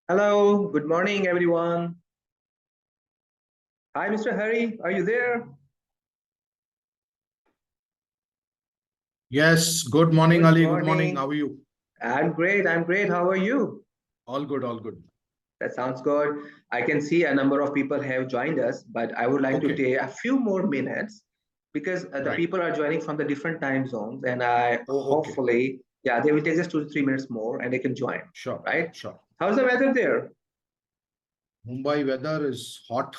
Hello, good morning, everyone. Hi, Mr. Hari, are you there? Yes, good morning, Good Ali. Good morning. morning. How are you? I'm great. I'm great. How are you? All good, all good. That sounds good. I can see a number of people have joined us, but I would like to Okay, take a few more minutes because the right. people are joining from the different time zones, and I Oh, okay. hopefully, yeah, they will take just 2 to 3 minutes more, and they can join. Sure, Right? sure. How's the weather there? Mumbai weather is hot.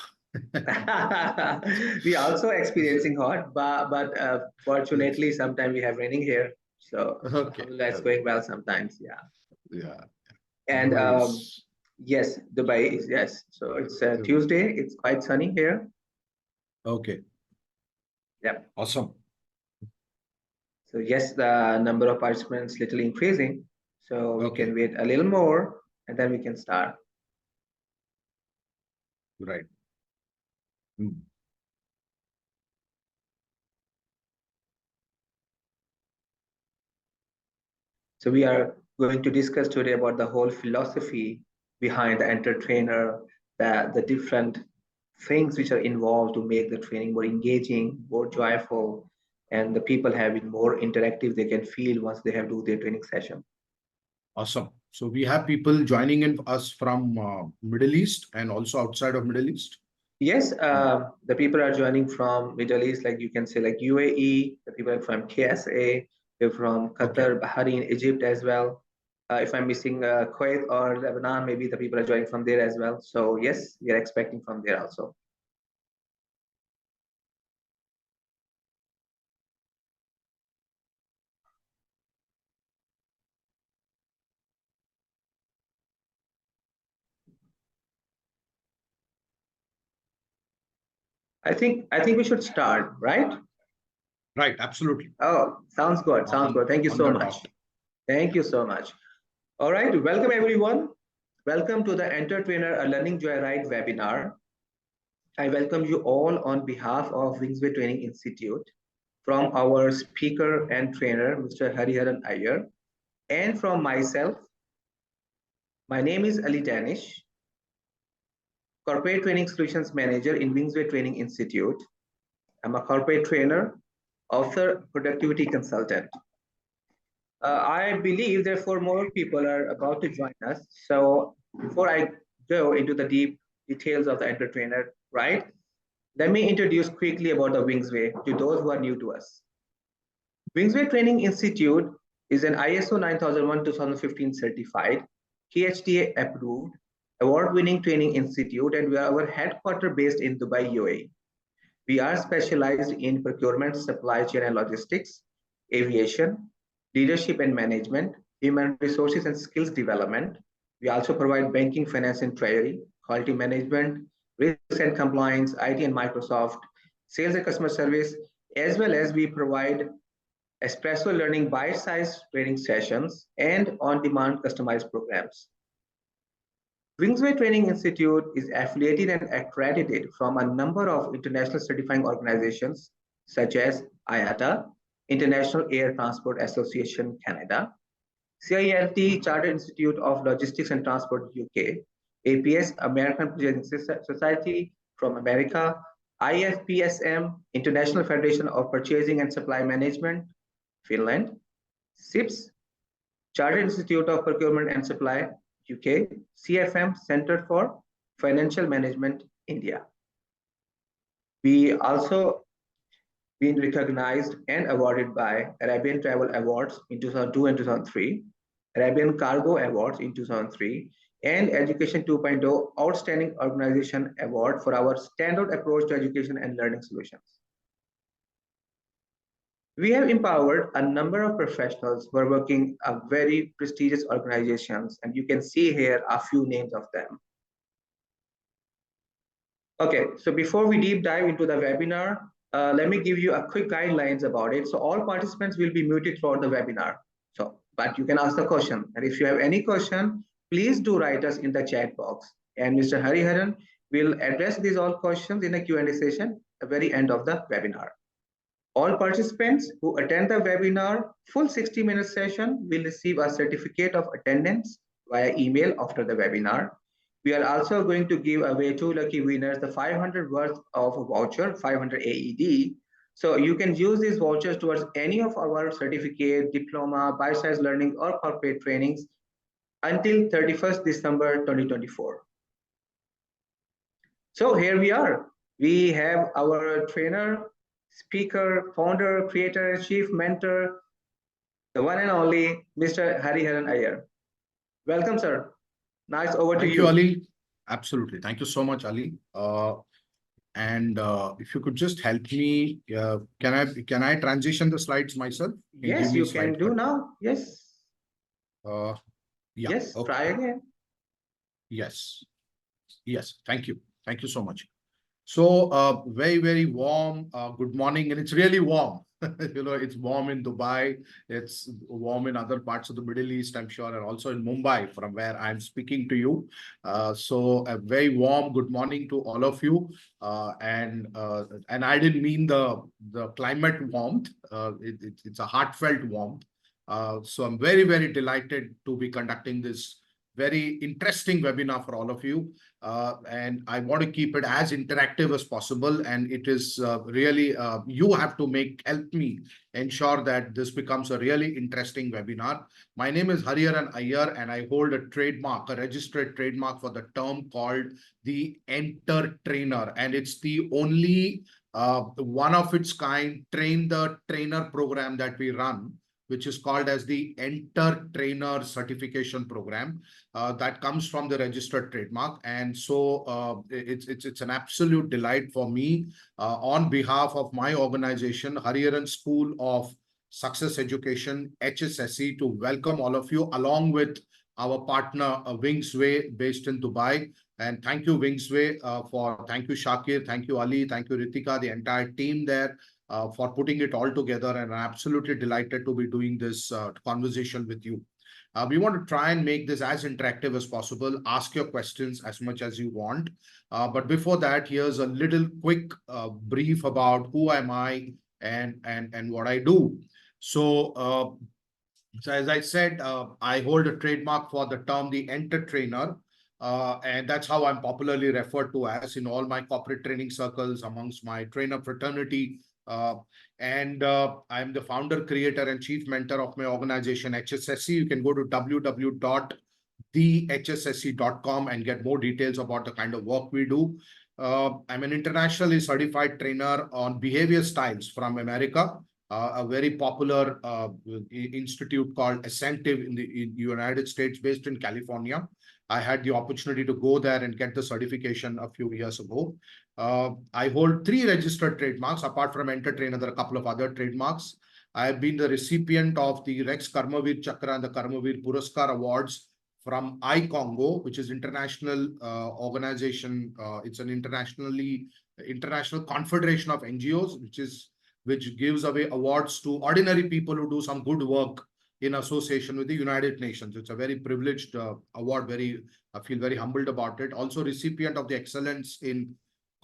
We also experiencing hot, but Yes. fortunately, sometimes we have raining here. So Okay. alhamdulillah, it's going well sometimes. Yeah. Yeah. And Mumbai is yes, Dubai is yes. So it's Tuesday. It's quite sunny here. okay. Yep. Awesome. So yes, the number of participants little increasing. So we can Okay. wait a little more, and then we can start. Right. Hmm. So we are going to discuss today about the whole philosophy behind the entertainer, the different things which are involved to make the training more engaging, more joyful, and the people having more interactive they can feel once they have do their training session. Awesome. So we have people joining in us from Middle East and also outside of Middle East. Yes, Hmm. the people are joining from Middle East, like you can say like UAE, the people are from KSA, they're from Okay. Qatar, Bahrain, Egypt as well. If I'm missing Kuwait or Lebanon, maybe the people are joining from there as well. So yes, we are expecting from there also. I think we should start, right? Right. Absolutely. Oh, sounds good. Sounds good. Thank you On so the much. dot. Thank you so much. All right, welcome everyone. Welcome to the Enter Trainer a Learning Joyride webinar. I welcome you all on behalf of Wingsway Training Institute, from our speaker and trainer, Mr. Hariharan Iyer, and from myself. My name is Ali Danish, Corporate Training Solutions Manager in Wingsway Training Institute. I'm a corporate trainer, author, productivity consultant. I believe therefore more people are about to join us. So before I go into the deep details of the entertainer, right? Let me introduce quickly about the Wingsway to those who are new to us. Wingsway Training Institute is an ISO 9001-2015 certified, KHTA approved, award-winning training institute, and we are our headquarters based in Dubai, UAE. We are specialized in procurement, supply chain and logistics, aviation, leadership and management, human resources and skills development. We also provide banking, finance and treasury, quality management, risk and compliance, IT and Microsoft, sales and customer service, as well as we provide espresso learning bite-sized training sessions and on-demand customized programs. Wingsway Training Institute is affiliated and accredited from a number of international certifying organizations such as IATA, International Air Transport Association Canada, CILT, Chartered Institute of Logistics and Transport UK, APS, American Purchasing Society from America, IFPSM, International Federation of Purchasing and Supply Management, Finland, SIPS, Chartered Institute of Procurement and Supply, UK, CFM, Center for Financial Management, India. We also been recognized and awarded by Arabian Travel Awards in 2002 and 2003, Arabian Cargo Awards in 2003, and Education 2.0 Outstanding Organization Award for our standard approach to education and learning solutions. We have empowered a number of professionals who are working at very prestigious organizations, and you can see here a few names of them. Okay, so before we deep dive into the webinar, let me give you a quick guidelines about it. So all participants will be muted throughout the webinar. So, but you can ask the question. And if you have any question, please do write us in the chat box. And Mr. Hariharan will address these all questions in a Q&A session at the very end of the webinar. All participants who attend the webinar, full 60-minute session will receive a certificate of attendance via email after the webinar. We are also going to give away two lucky winners the 500 worth of a voucher, 500 AED. So you can use these vouchers towards any of our certificate, diploma, bite-sized learning, or corporate trainings until 31st December 2024. So here we are. We have our trainer, speaker, founder, creator, and chief mentor, the one and only Mr. Hariharan Iyer. Welcome, sir. Nice, over to Thank you, you. Ali. Absolutely. Thank you so much, Ali. And if you could just help me, can I transition the slides myself? Can Yes, give me you can slide do cut. now. Yes. Uh, yeah. Yes, Okay. try again. Yes. Yes. Thank you. Thank you so much. So, very, very warm. Good morning, and it's really warm. It's warm in Dubai. It's warm in other parts of the Middle East, I'm sure, and also in Mumbai, from where I'm speaking to you. So, a very warm good morning to all of you. And I didn't mean the climate warmth. It's a heartfelt warmth. So, I'm very, very delighted to be conducting this very interesting webinar for all of you. And I want to keep it as interactive as possible. And it is really, you have to help me ensure that this becomes a really interesting webinar. My name is Hariharan Iyer, and I hold a trademark, a registered trademark for the term called the Enter Trainer. And it's the only one of its kind train the trainer program that we run, which is called as the Enter Trainer Certification Program. That comes from the registered trademark. And so it's an absolute delight for me on behalf of my organization, Hariharan School of Success Education, HSSE, to welcome all of you along with our partner Wingsway based in Dubai. And thank you, Wingsway, thank you, Shakir, thank you, Ali, thank you, Ritika, the entire team there for putting it all together. And I'm absolutely delighted to be doing this conversation with you. We want to try and make this as interactive as possible. Ask your questions as much as you want. But before that, here's a little quick brief about who am I and what I do. So as I said, I hold a trademark for the term the Enter Trainer. And that's how I'm popularly referred to as in all my corporate training circles, amongst my trainer fraternity. I'm the founder, creator, and chief mentor of my organization, HSSC. You can go to www.thehssc.com and get more details about the kind of work we do. I'm an internationally certified trainer on behavior styles from America, a very popular institute called Ascentive in the United States, based in California. I had the opportunity to go there and get the certification a few years ago. I hold 3 registered trademarks. Apart from Enter Trainer, there are a couple of other trademarks. I have been the recipient of the Rex Karmavir Chakra and the Karmavir Puraskar Awards from iCongo, which is international organization. It's an international confederation of NGOs, which gives away awards to ordinary people who do some good work in association with the United Nations. It's a very privileged award. I feel very humbled about it. Also recipient of the Excellence in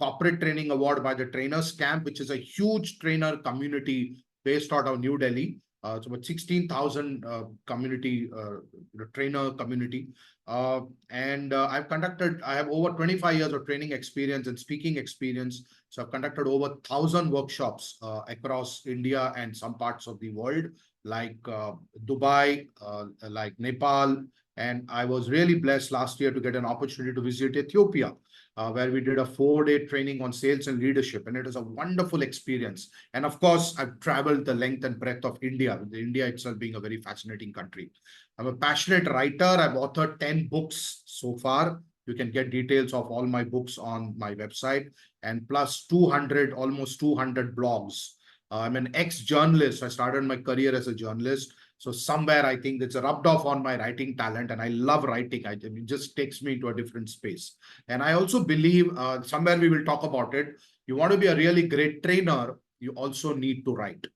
Corporate Training Award by the Trainers Camp, which is a huge trainer community based out of New Delhi. It's about 16,000 trainer community. I have over 25 years of training experience and speaking experience. So I've conducted over 1,000 workshops across India and some parts of the world, like Dubai, like Nepal. And I was really blessed last year to get an opportunity to visit Ethiopia, where we did a 4-day training on sales and leadership. And it was a wonderful experience. And of course, I've traveled the length and breadth of India, with India itself being a very fascinating country. I'm a passionate writer. I've authored 10 books so far. You can get details of all my books on my website, and plus almost 200 blogs. I'm an ex-journalist. I started my career as a journalist. So somewhere I think it's rubbed off on my writing talent, and I love writing. It just takes me to a different space. And I also believe, somewhere we will talk about it, you want to be a really great trainer, you also need to write.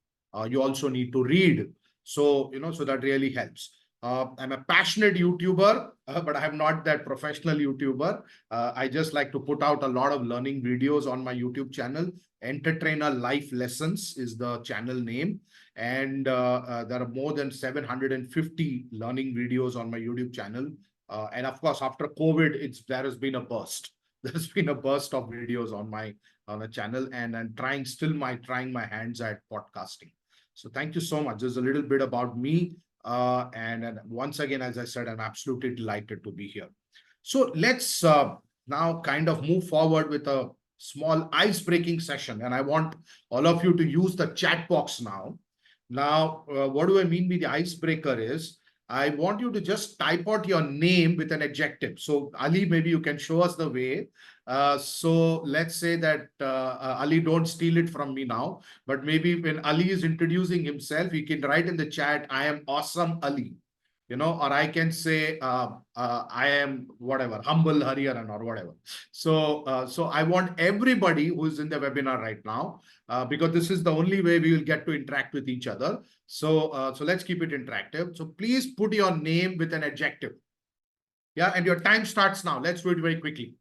You also need to read. So that really helps. I'm a passionate YouTuber, but I'm not that professional YouTuber. I just like to put out a lot of learning videos on my YouTube channel. Enter Trainer Life Lessons is the channel name. And there are more than 750 learning videos on my YouTube channel. And of course, after COVID, there has been a burst. There's been a burst of videos on my on a channel, and I'm trying my hands at podcasting. So thank you so much. There's a little bit about me. And once again, as I said, I'm absolutely delighted to be here. So let's now kind of move forward with a small ice-breaking session. And I want all of you to use the chat box now. Now, what do I mean by the icebreaker is, I want you to just type out your name with an adjective. So Ali, maybe you can show us the way. So let's say that Ali, don't steal it from me now, but maybe when Ali is introducing himself, he can write in the chat, I am awesome Ali. Or I can say, I am whatever, humble Hariharan or whatever. So I want everybody who is in the webinar right now, because this is the only way we will get to interact with each other. So let's keep it interactive. So please put your name with an adjective. Yeah, and your time starts now. Let's do it very quickly.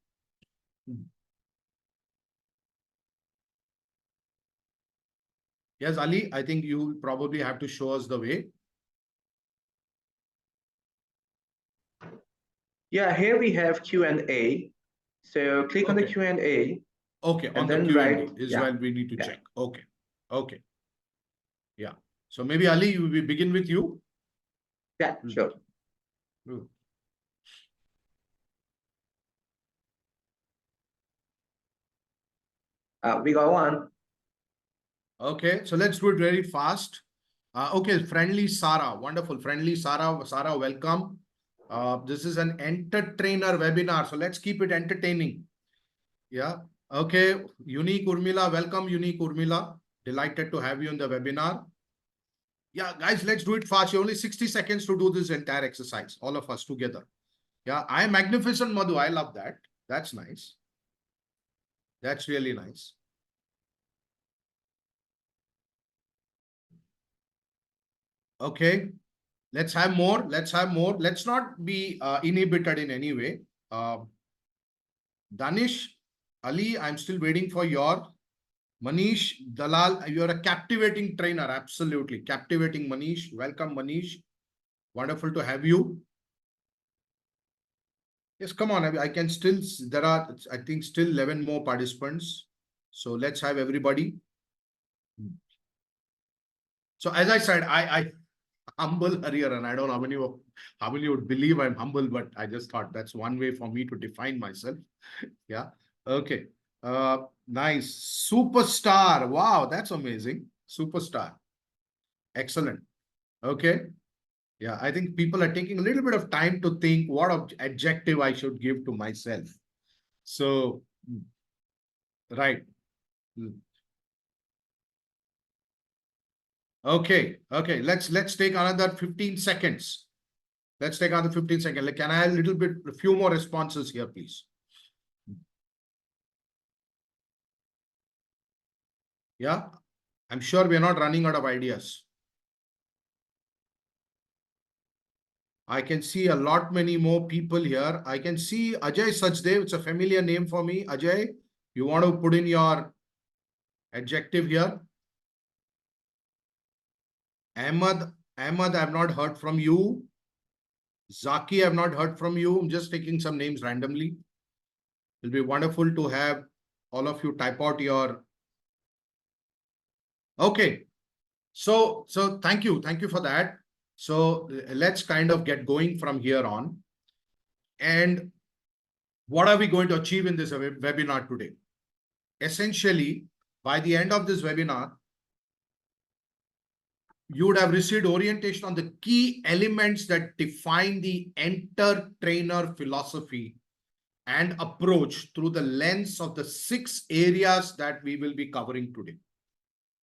Yes, Ali, I think you probably have to show us the way. Yeah, here we have Q&A. So click on the Q&A. Okay, on the Q&A is when we need to check. Okay. Yeah. So maybe Ali, we begin with you. Yeah, sure. We got one. Okay, so let's do it very fast. Okay, friendly Sarah, wonderful. Friendly Sarah, welcome. This is an entertainer webinar, so let's keep it entertaining. Yeah. Okay, Unique Urmila, welcome, Unique Urmila. Delighted to have you in the webinar. Yeah, guys, let's do it fast. You only 60 seconds to do this entire exercise, all of us together. Yeah, I am magnificent, Madhu. I love that. That's nice. That's really nice. Okay, let's have more. Let's have more. Let's not be inhibited in any way. Danish, Ali, I'm still waiting for your Manish Dalal. You're a captivating trainer. Absolutely. Captivating Manish. Welcome, Manish. Wonderful to have you. Yes, come on. I can still, there are, I think, still 11 more participants. So let's have everybody. So as I said, I humble Hariharan. I don't know how many would believe I'm humble, but I just thought that's one way for me to define myself. Yeah. Okay. Nice. Superstar. Wow, that's amazing. Superstar. Excellent. Okay. Yeah, I think people are taking a little bit of time to think what adjective I should give to myself. So, right. Okay. Let's take another 15 seconds. Let's take another 15 seconds. Can I have a few more responses here, please? Yeah, I'm sure we're not running out of ideas. I can see a lot many more people here. I can see Ajay Sachdev. It's a familiar name for me. Ajay, you want to put in your adjective here? Ahmad, I've not heard from you. Zaki, I've not heard from you. I'm just taking some names randomly. It'll be wonderful to have all of you type out your... Okay. So thank you. Thank you for that. So let's kind of get going from here on. And what are we going to achieve in this webinar today? Essentially, by the end of this webinar, you would have received orientation on the key elements that define the entertainer philosophy and approach through the lens of the 6 areas that we will be covering today.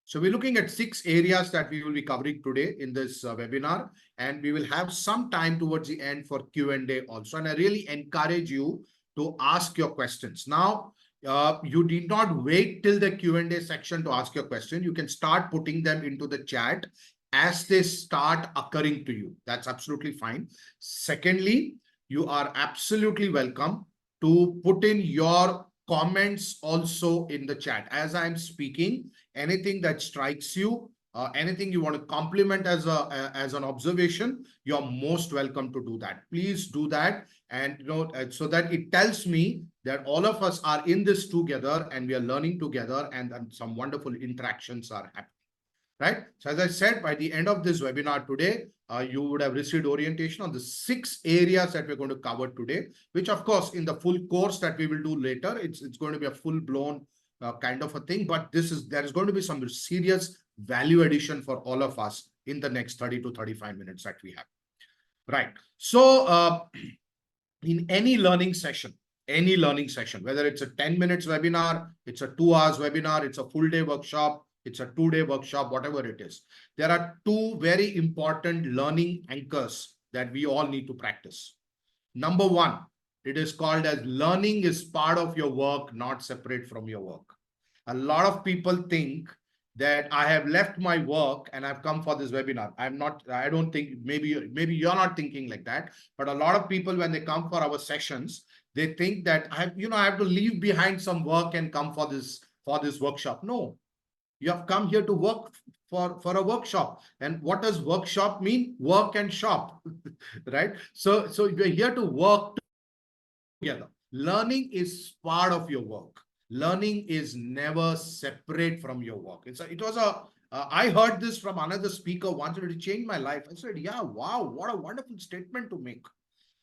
So we're looking at 6 areas that we will be covering today in this webinar, and we will have some time towards the end for Q&A also. And I really encourage you to ask your questions. Now, you need not wait till the Q&A section to ask your question. You can start putting them into the chat as they start occurring to you. That's absolutely fine. Secondly, you are absolutely welcome to put in your comments also in the chat. As I'm speaking, anything that strikes you, anything you want to compliment as an observation, you're most welcome to do that. Please do that, and so that it tells me that all of us are in this together and we are learning together, and some wonderful interactions are happening. Right? So as I said, by the end of this webinar today, you would have received orientation on the 6 areas that we're going to cover today, which of course in the full course that we will do later, it's going to be a full-blown kind of a thing, but there is going to be some serious value addition for all of us in the next 30 to 35 minutes that we have. Right. So in any learning session, whether it's a 10 minutes webinar, it's a 2 hours webinar, it's a full day workshop, it's a 2-day workshop, whatever it is, there are 2 very important learning anchors that we all need to practice. Number 1, it is called as learning is part of your work, not separate from your work. A lot of people think that I have left my work and I've come for this webinar. I don't think, maybe you're not thinking like that, but a lot of people, when they come for our sessions, they think that I have to leave behind some work and come for this workshop. No. You have come here to work for a workshop. And what does workshop mean? Work and shop, right? So we're here to work together. Learning is part of your work. Learning is never separate from your work. I heard this from another speaker once, and it changed my life. I said, yeah, wow, what a wonderful statement to make.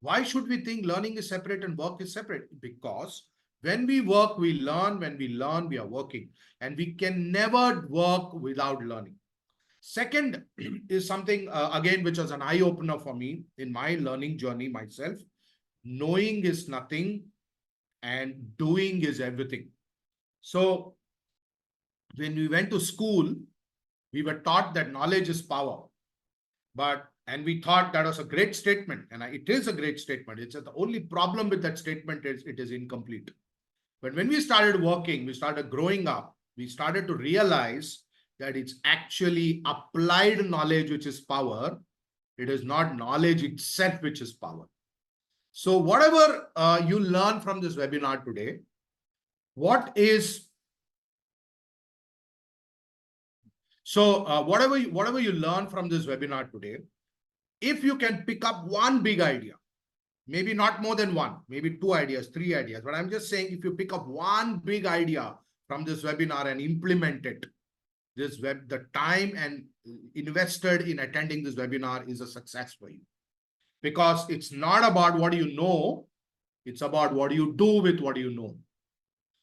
Why should we think learning is separate and work is separate? Because when we work, we learn. When we learn, we are working. And we can never work without learning. Second is something, again, which was an eye-opener for me in my learning journey myself. Knowing is nothing and doing is everything. So when we went to school, we were taught that knowledge is power. And we thought that was a great statement. And it is a great statement. It's the only problem with that statement is it is incomplete. But when we started working, we started growing up, we started to realize that it's actually applied knowledge which is power. It is not knowledge itself which is power. So whatever you learn from this webinar today, whatever you learn from this webinar today, if you can pick up one big idea, maybe not more than one, maybe 2 ideas, 3 ideas, but I'm just saying, if you pick up one big idea from this webinar and implement it, the time and invested in attending this webinar is a success for you. Because it's not about what you know, it's about what you do with what you know.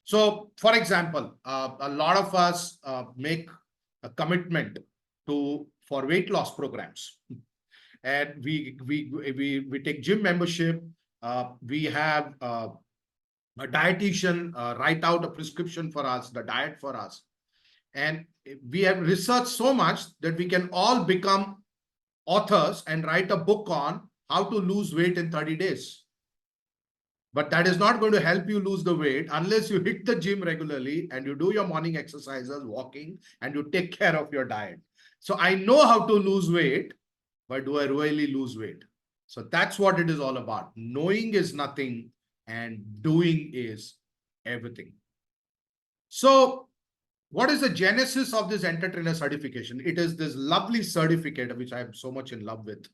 So, for example, a lot of us make a commitment for weight loss programs. And we take gym membership. We have a dietitian write out a prescription for us, the diet for us. And we have researched so much that we can all become authors and write a book on how to lose weight in 30 days. But that is not going to help you lose the weight unless you hit the gym regularly and you do your morning exercises, walking, and you take care of your diet. So I know how to lose weight, but do I really lose weight? So that's what it is all about. Knowing is nothing and doing is everything. So what is the genesis of this Entertrainer certification? It is this lovely certificate which I am so much in love with.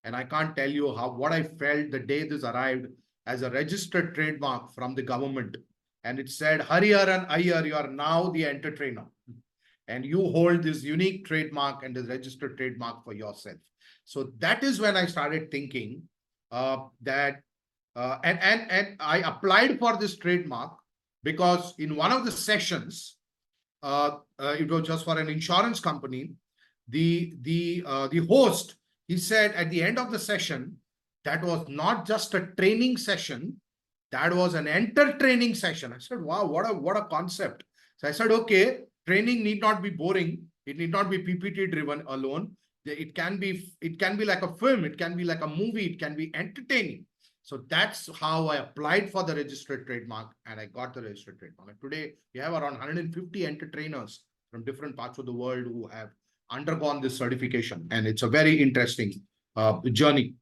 And I can't tell you what I felt the day this arrived as a registered trademark from the government. And it said, Hariharan Iyer, you are now the Entertrainer. And you hold this unique trademark and this registered trademark for yourself. So that is when I started thinking and I applied for this trademark because in one of the sessions, it was just for an insurance company, the host, he said at the end of the session, that was not just a training session, that was an entertaining session. I said, wow, what a concept. So I said, okay, training need not be boring. It need not be PPT driven alone. It can be like a film. It can be like a movie. It can be entertaining. So that's how I applied for the registered trademark and I got the registered trademark. And today we have around 150 entertainers from different parts of the world who have undergone this certification. And it's a very interesting journey.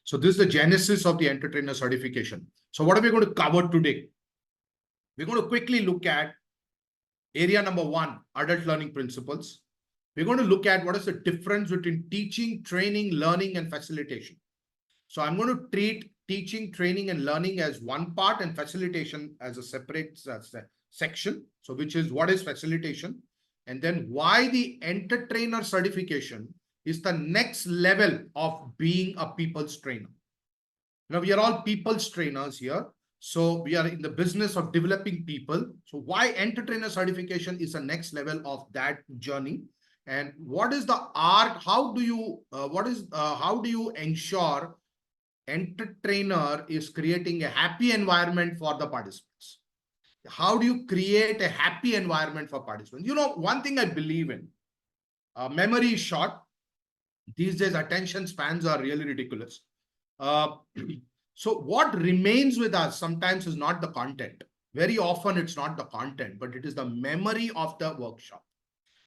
So this is the genesis of the Entertrainer certification. So what are we going to cover today? We're going to quickly look at area number 1, adult learning principles. We're going to look at what is the difference between teaching, training, learning, and facilitation. So I'm going to treat teaching, training, and learning as one part and facilitation as a separate section. So which is what is facilitation, and then why the entertainer certification is the next level of being a people's trainer. Now, we are all people's trainers here. So we are in the business of developing people. So why entertainer certification is the next level of that journey. And what is the art? How do you ensure entertainer is creating a happy environment for the participants? How do you create a happy environment for participants? You know, one thing I believe in, memory is short. These days, attention spans are really ridiculous. So what remains with us sometimes is not the content. Very often it's not the content, but it is the memory of the workshop.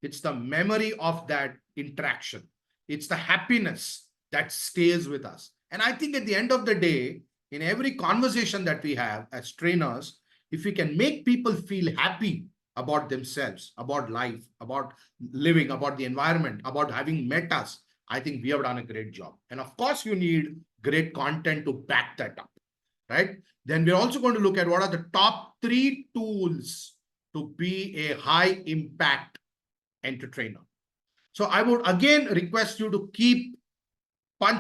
It's the memory of that interaction. It's the happiness that stays with us. And I think at the end of the day, in every conversation that we have as trainers, if we can make people feel happy about themselves, about life, about living, about the environment, about having met us, I think we have done a great job. And of course, you need great content to back that up, right? Then we're also going to look at what are the top 3 tools to be a high impact entertainer. So I would again request you to keep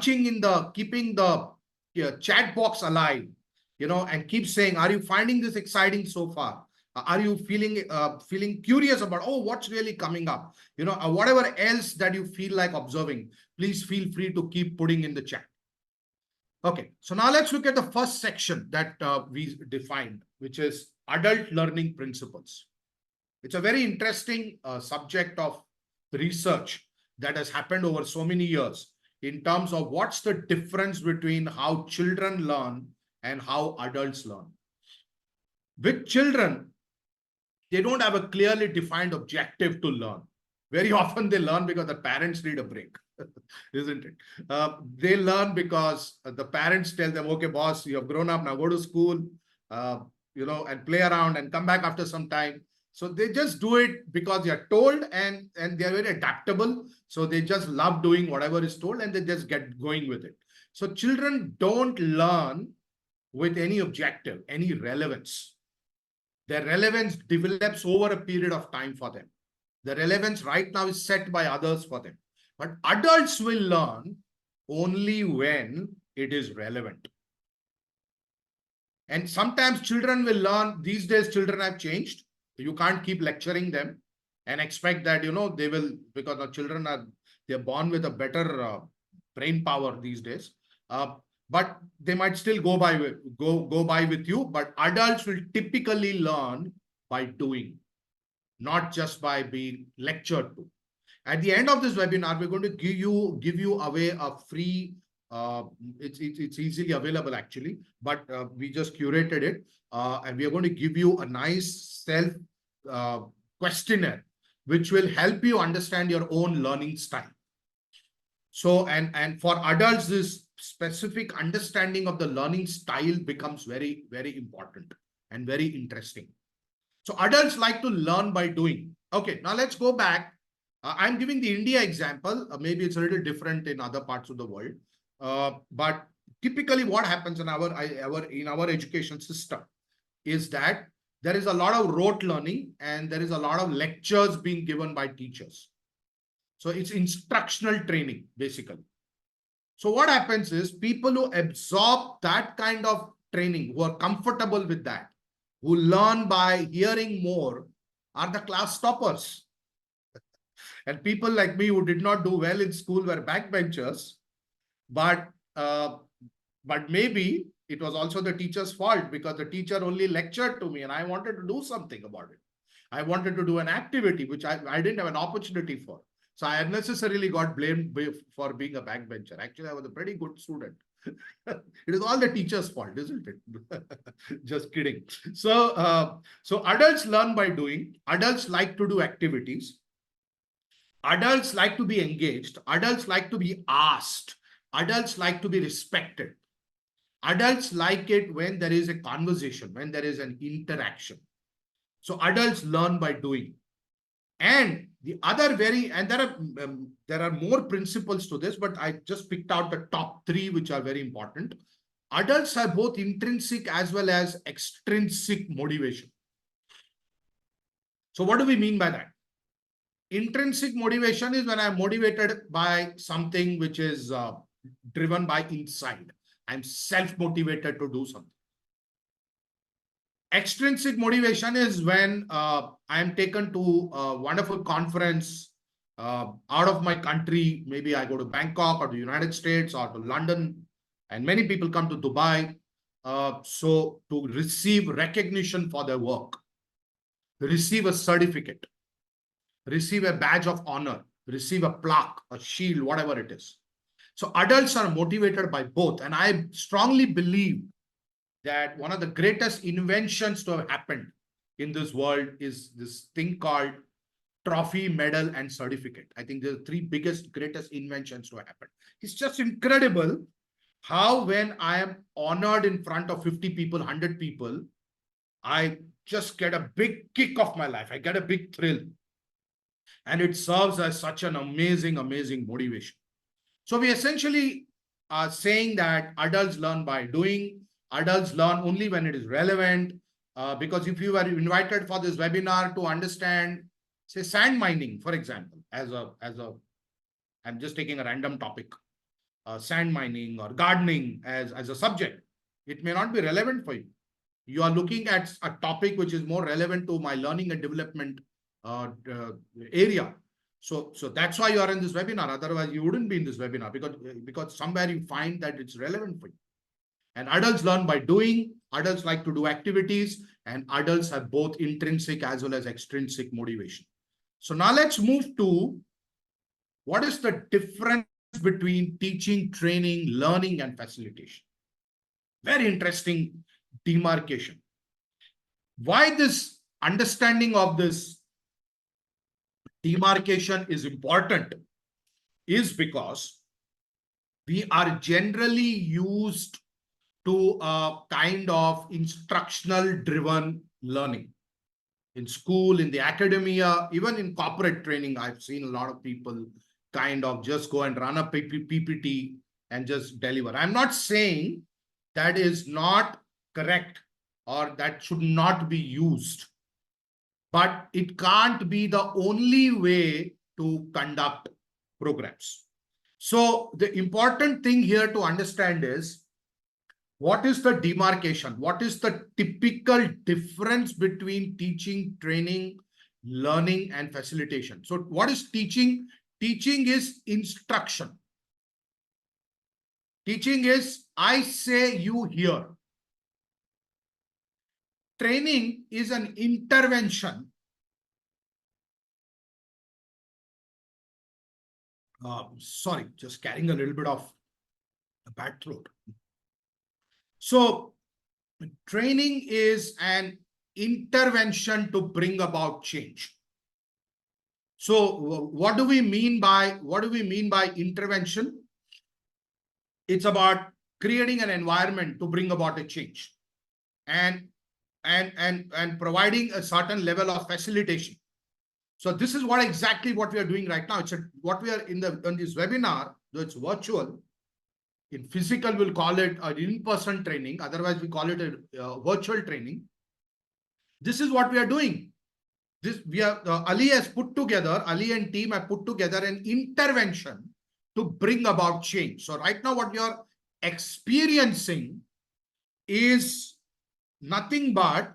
keeping the chat box alive, and keep saying, are you finding this exciting so far? Are you feeling curious about, what's really coming up? Whatever else that you feel like observing, please feel free to keep putting in the chat. Okay, so now let's look at the first section that we defined, which is adult learning principles. It's a very interesting subject of research that has happened over so many years in terms of what's the difference between how children learn and how adults learn. With children, they don't have a clearly defined objective to learn. Very often they learn because the parents need a break, isn't it? They learn because the parents tell them, okay, boss, you have grown up, now go to school, and play around and come back after some time. So they just do it because they are told, and they are very adaptable. So they just love doing whatever is told and they just get going with it. So children don't learn with any objective, any relevance. Their relevance develops over a period of time for them. The relevance right now is set by others for them. But adults will learn only when it is relevant. And sometimes children will learn, these days children have changed. You can't keep lecturing them and expect that, they will, because the children they're born with a better brain power these days. But they might still go by with you. But adults will typically learn by doing, not just by being lectured to. At the end of this webinar, we're going to give you away a free. It's easily available actually, but we just curated it, and we are going to give you a nice self questionnaire, which will help you understand your own learning style. So, and for adults, this specific understanding of the learning style becomes very, very important and very interesting. So adults like to learn by doing. Okay, now let's go back. I'm giving the India example. Maybe it's a little different in other parts of the world. But typically what happens in our education system is that there is a lot of rote learning and there is a lot of lectures being given by teachers. So it's instructional training, basically. So what happens is people who absorb that kind of training, who are comfortable with that, who learn by hearing more, are the class toppers. And people like me who did not do well in school were backbenchers, but maybe it was also the teacher's fault because the teacher only lectured to me and I wanted to do something about it. I wanted to do an activity which I didn't have an opportunity for. So I unnecessarily got blamed for being a backbencher. Actually, I was a pretty good student. It is all the teacher's fault, isn't it? Just kidding. So adults learn by doing. Adults like to do activities. Adults like to be engaged. Adults like to be asked. Adults like to be respected. Adults like it when there is a conversation, when there is an interaction. So adults learn by doing. And the other and there are more principles to this, but I just picked out the top three, which are very important. Adults have both intrinsic as well as extrinsic motivation. So what do we mean by that? Intrinsic motivation is when I'm motivated by something which is driven by inside. I'm self-motivated to do something. Extrinsic motivation is when I am taken to a wonderful conference out of my country. Maybe I go to Bangkok or the United States or to London, and many people come to Dubai. So to receive recognition for their work, receive a certificate, receive a badge of honor, receive a plaque, a shield, whatever it is. So adults are motivated by both. And I strongly believe that one of the greatest inventions to have happened in this world is this thing called trophy, medal, and certificate. I think the three greatest inventions to have happened. It's just incredible how when I am honored in front of 50 people, 100 people, I just get a big kick of my life. I get a big thrill. And it serves as such an amazing, amazing motivation. So we essentially are saying that adults learn by doing. Adults learn only when it is relevant. Because if you were invited for this webinar to understand, say, sand mining, for example, I'm just taking a random topic, sand mining or gardening as a subject, it may not be relevant for you. You are looking at a topic which is more relevant to my learning and development area. So that's why you are in this webinar. Otherwise, you wouldn't be in this webinar because somewhere you find that it's relevant for you. And adults learn by doing. Adults like to do activities, and adults have both intrinsic as well as extrinsic motivation. So now let's move to what is the difference between teaching, training, learning, and facilitation. Very interesting demarcation. Why this understanding of this demarcation is important is because we are generally used to a kind of instructional driven learning. In school, in the academia, even in corporate training, I've seen a lot of people kind of just go and run a PPT and just deliver. I'm not saying that is not correct or that should not be used, but it can't be the only way to conduct programs. So the important thing here to understand is, what is the demarcation? What is the typical difference between teaching, training, learning, and facilitation? So what is teaching? Teaching is instruction. Teaching is, I say, you hear. Training is an intervention. Sorry, just carrying a little bit of a bad throat. So training is an intervention to bring about change. So what do we mean by intervention? It's about creating an environment to bring about a change and providing a certain level of facilitation. So this is exactly what we are doing right now. It's what we are in this webinar, though it's virtual. In physical, we'll call it an in-person training. Otherwise, we call it a virtual training. This is what we are doing. Ali and team have put together an intervention to bring about change. So right now, what we are experiencing is nothing but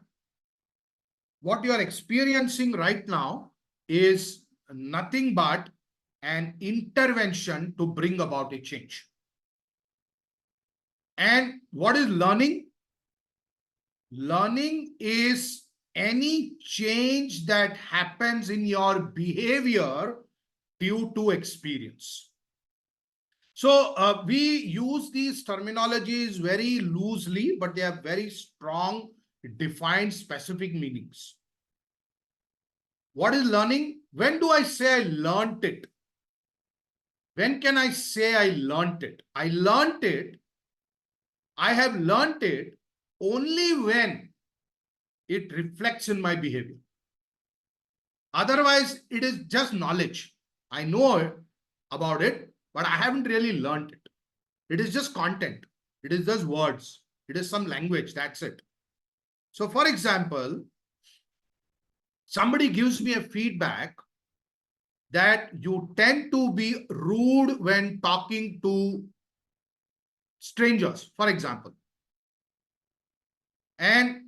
an intervention to bring about a change. And what is learning? Learning is any change that happens in your behavior due to experience. So we use these terminologies very loosely, but they have very strong, defined, specific meanings. What is learning? When do I say I learned it? When can I say I learned it? I have learned it only when it reflects in my behavior. Otherwise, it is just knowledge. I know about it, but I haven't really learned it. It is just content. It is just words. It is some language. That's it. So, for example, somebody gives me a feedback that you tend to be rude when talking to strangers, for example. And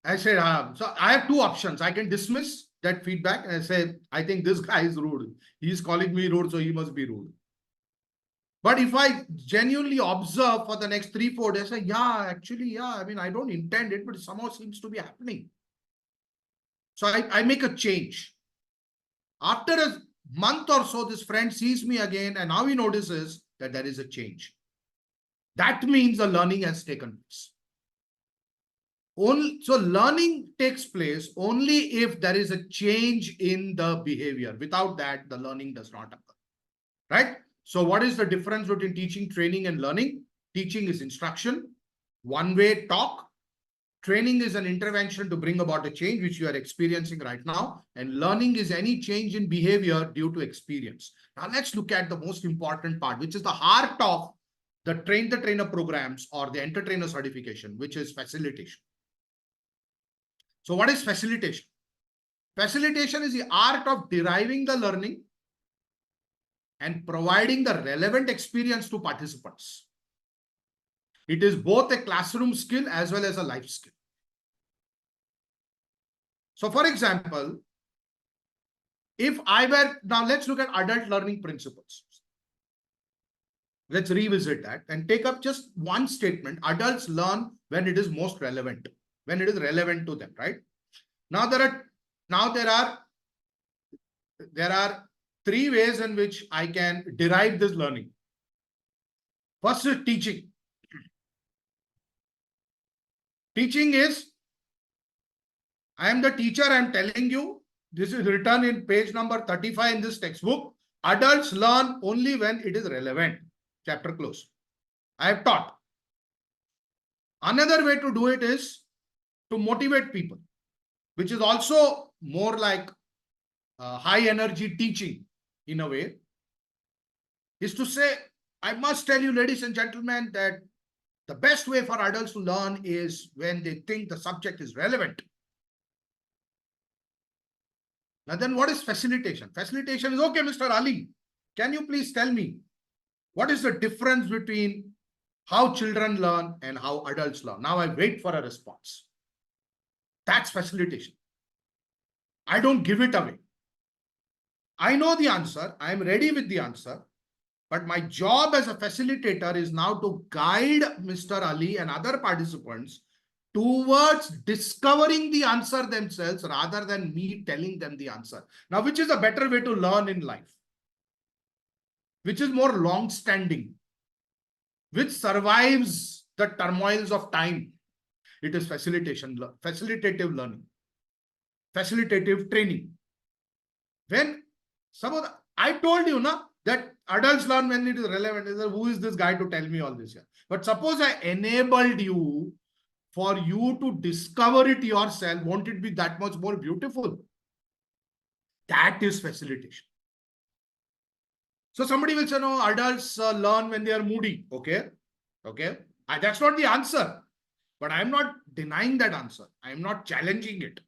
I said, so I have two options. I can dismiss that feedback and I say, I think this guy is rude. He's calling me rude, so he must be rude. But if I genuinely observe for the next 3-4 days, I say, yeah, actually, yeah, I mean, I don't intend it, but it somehow seems to be happening. So I make a change. After a month or so, this friend sees me again, and now he notices that there is a change. That means the learning has taken place. So learning takes place only if there is a change in the behavior. Without that, the learning does not occur. Right? So what is the difference between teaching, training, and learning? Teaching is instruction, one-way talk. Training is an intervention to bring about a change, which you are experiencing right now. And learning is any change in behavior due to experience. Now let's look at the most important part, which is the heart of the train the trainer programs or the entertainer certification, which is facilitation. So what is facilitation? Facilitation is the art of deriving the learning and providing the relevant experience to participants. It is both a classroom skill as well as a life skill. So for example, now let's look at adult learning principles. Let's revisit that and take up just one statement. Adults learn when it is most relevant, when it is relevant to them, right? Now there are three ways in which I can derive this learning. First is teaching. Teaching is, I am the teacher, I am telling you, this is written in page number 35 in this textbook. Adults learn only when it is relevant. Chapter close. I have taught. Another way to do it is to motivate people, which is also more like high energy teaching in a way, is to say, I must tell you, ladies and gentlemen, that the best way for adults to learn is when they think the subject is relevant. Now then, what is facilitation? Facilitation is, okay, Mr. Ali, can you please tell me what is the difference between how children learn and how adults learn? Now I wait for a response. That's facilitation. I don't give it away. I know the answer. I am ready with the answer. But my job as a facilitator is now to guide Mr. Ali and other participants towards discovering the answer themselves rather than me telling them the answer. Now, which is a better way to learn in life? Which is more long-standing? Which survives the turmoils of time? It is facilitation, facilitative learning, facilitative training. When some of the, I told you now that adults learn when it is relevant. Who is this guy to tell me all this here? But suppose I enabled you for you to discover it yourself, won't it be that much more beautiful? That is facilitation. So somebody will say, no, adults learn when they are moody. Okay. That's not the answer. But I'm not denying that answer. I'm not challenging it.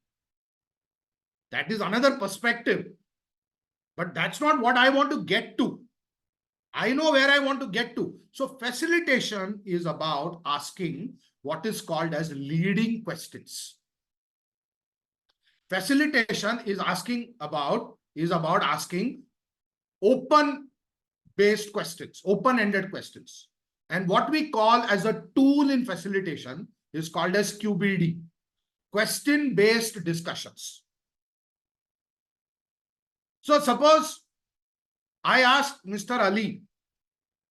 That is another perspective. But that's not what I want to get to. I know where I want to get to. So facilitation is about asking what is called as leading questions. Facilitation is about asking open-based questions, open-ended questions. And what we call as a tool in facilitation is called as QBD, question-based discussions. So suppose I ask Mr. Ali,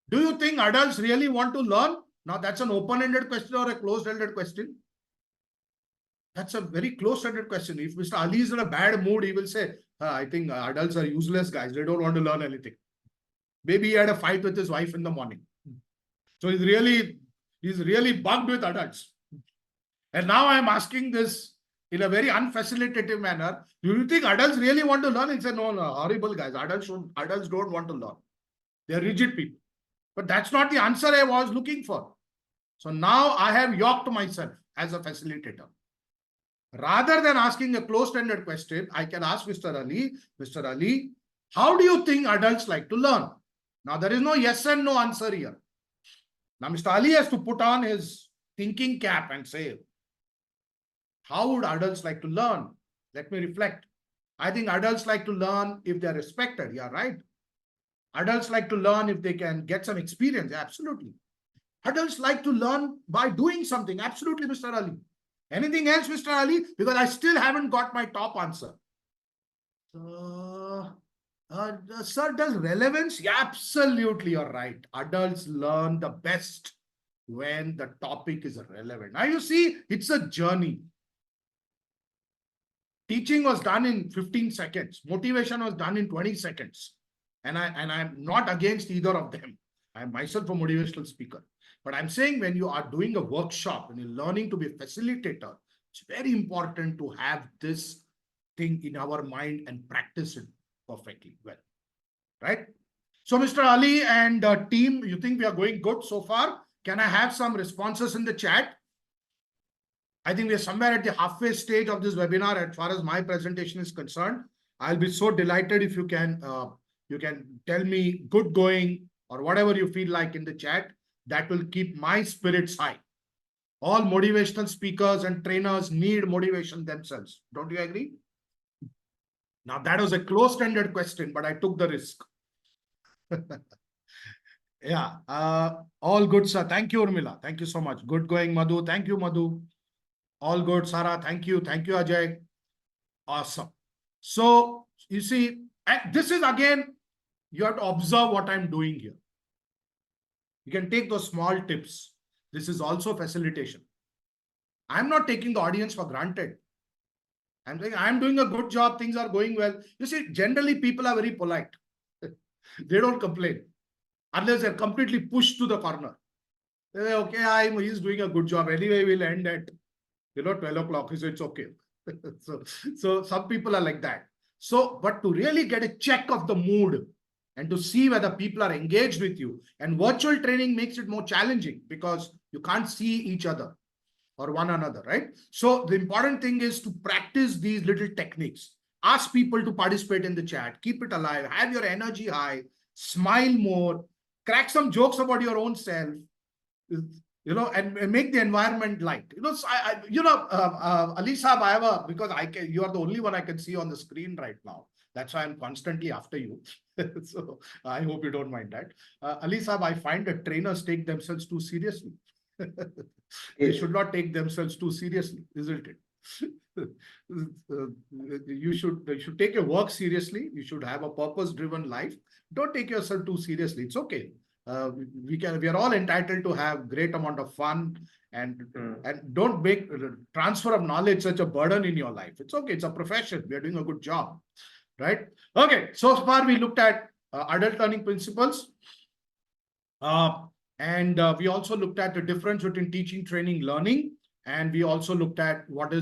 do you think adults really want to learn? Now that's an open-ended question or a closed-ended question? That's a very close-ended question. If Mr. Ali is in a bad mood, he will say, I think adults are useless guys. They don't want to learn anything. Maybe he had a fight with his wife in the morning. So he's really bugged with adults. And now I'm asking this in a very unfacilitative manner. Do you think adults really want to learn? It's a no, horrible guys. Adults don't want to learn. They're rigid people. But that's not the answer I was looking for. So now I have yoked myself as a facilitator. Rather than asking a closed-ended question, I can ask Mr. Ali, how do you think adults like to learn? Now, there is no yes and no answer here. Now, Mr. Ali has to put on his thinking cap and say, how would adults like to learn? Let me reflect. I think adults like to learn if they're respected. Yeah, right. Adults like to learn if they can get some experience. Yeah, absolutely. Adults like to learn by doing something. Absolutely, Mr. Ali. Anything else, Mr. Ali? Because I still haven't got my top answer. Sir, does relevance? Yeah, absolutely, you're right. Adults learn the best when the topic is relevant. Now you see, it's a journey. Teaching was done in 15 seconds. Motivation was done in 20 seconds. And I'm not against either of them. I'm myself a motivational speaker. But I'm saying when you are doing a workshop and you're learning to be a facilitator, it's very important to have this thing in our mind and practice it perfectly well. Right? So, Mr. Ali and team, you think we are going good so far? Can I have some responses in the chat? I think we are somewhere at the halfway stage of this webinar as far as my presentation is concerned. I'll be so delighted if you can tell me good going or whatever you feel like in the chat. That will keep my spirits high. All motivational speakers and trainers need motivation themselves. Don't you agree? Now, that was a closed-ended question, but I took the risk. Yeah, all good, sir. Thank you, Urmila. Thank you so much. Good going, Madhu. Thank you, Madhu. All good, Sarah. Thank you. Thank you, Ajay. Awesome. So, you see, this is again, you have to observe what I'm doing here. You can take those small tips. This is also facilitation. I'm not taking the audience for granted. I'm saying I'm doing a good job. Things are going well. You see, generally people are very polite. They don't complain unless they're completely pushed to the corner. They say, okay, he's doing a good job. Anyway, we'll end at 12 o'clock. So it's okay. so some people are like that. So, but to really get a check of the mood and to see whether people are engaged with you, and virtual training makes it more challenging because you can't see each other or one another, right? So the important thing is to practice these little techniques. Ask people to participate in the chat, keep it alive, have your energy high, smile more, crack some jokes about your own self, and make the environment light. Ali Saab, I have a, because you are the only one I can see on the screen right now. That's why I'm constantly after you. So I hope you don't mind that. Ali Saab, I find that trainers take themselves too seriously. They should not take themselves too seriously, isn't it? You should take your work seriously. You should have a purpose-driven life. Don't take yourself too seriously. It's okay. We are all entitled to have great amount of fun and don't make transfer of knowledge such a burden in your life. It's okay. It's a profession. We are doing a good job, right? Okay. So far we looked at adult learning principles. And we also looked at the difference between teaching, training, learning. And we also looked at what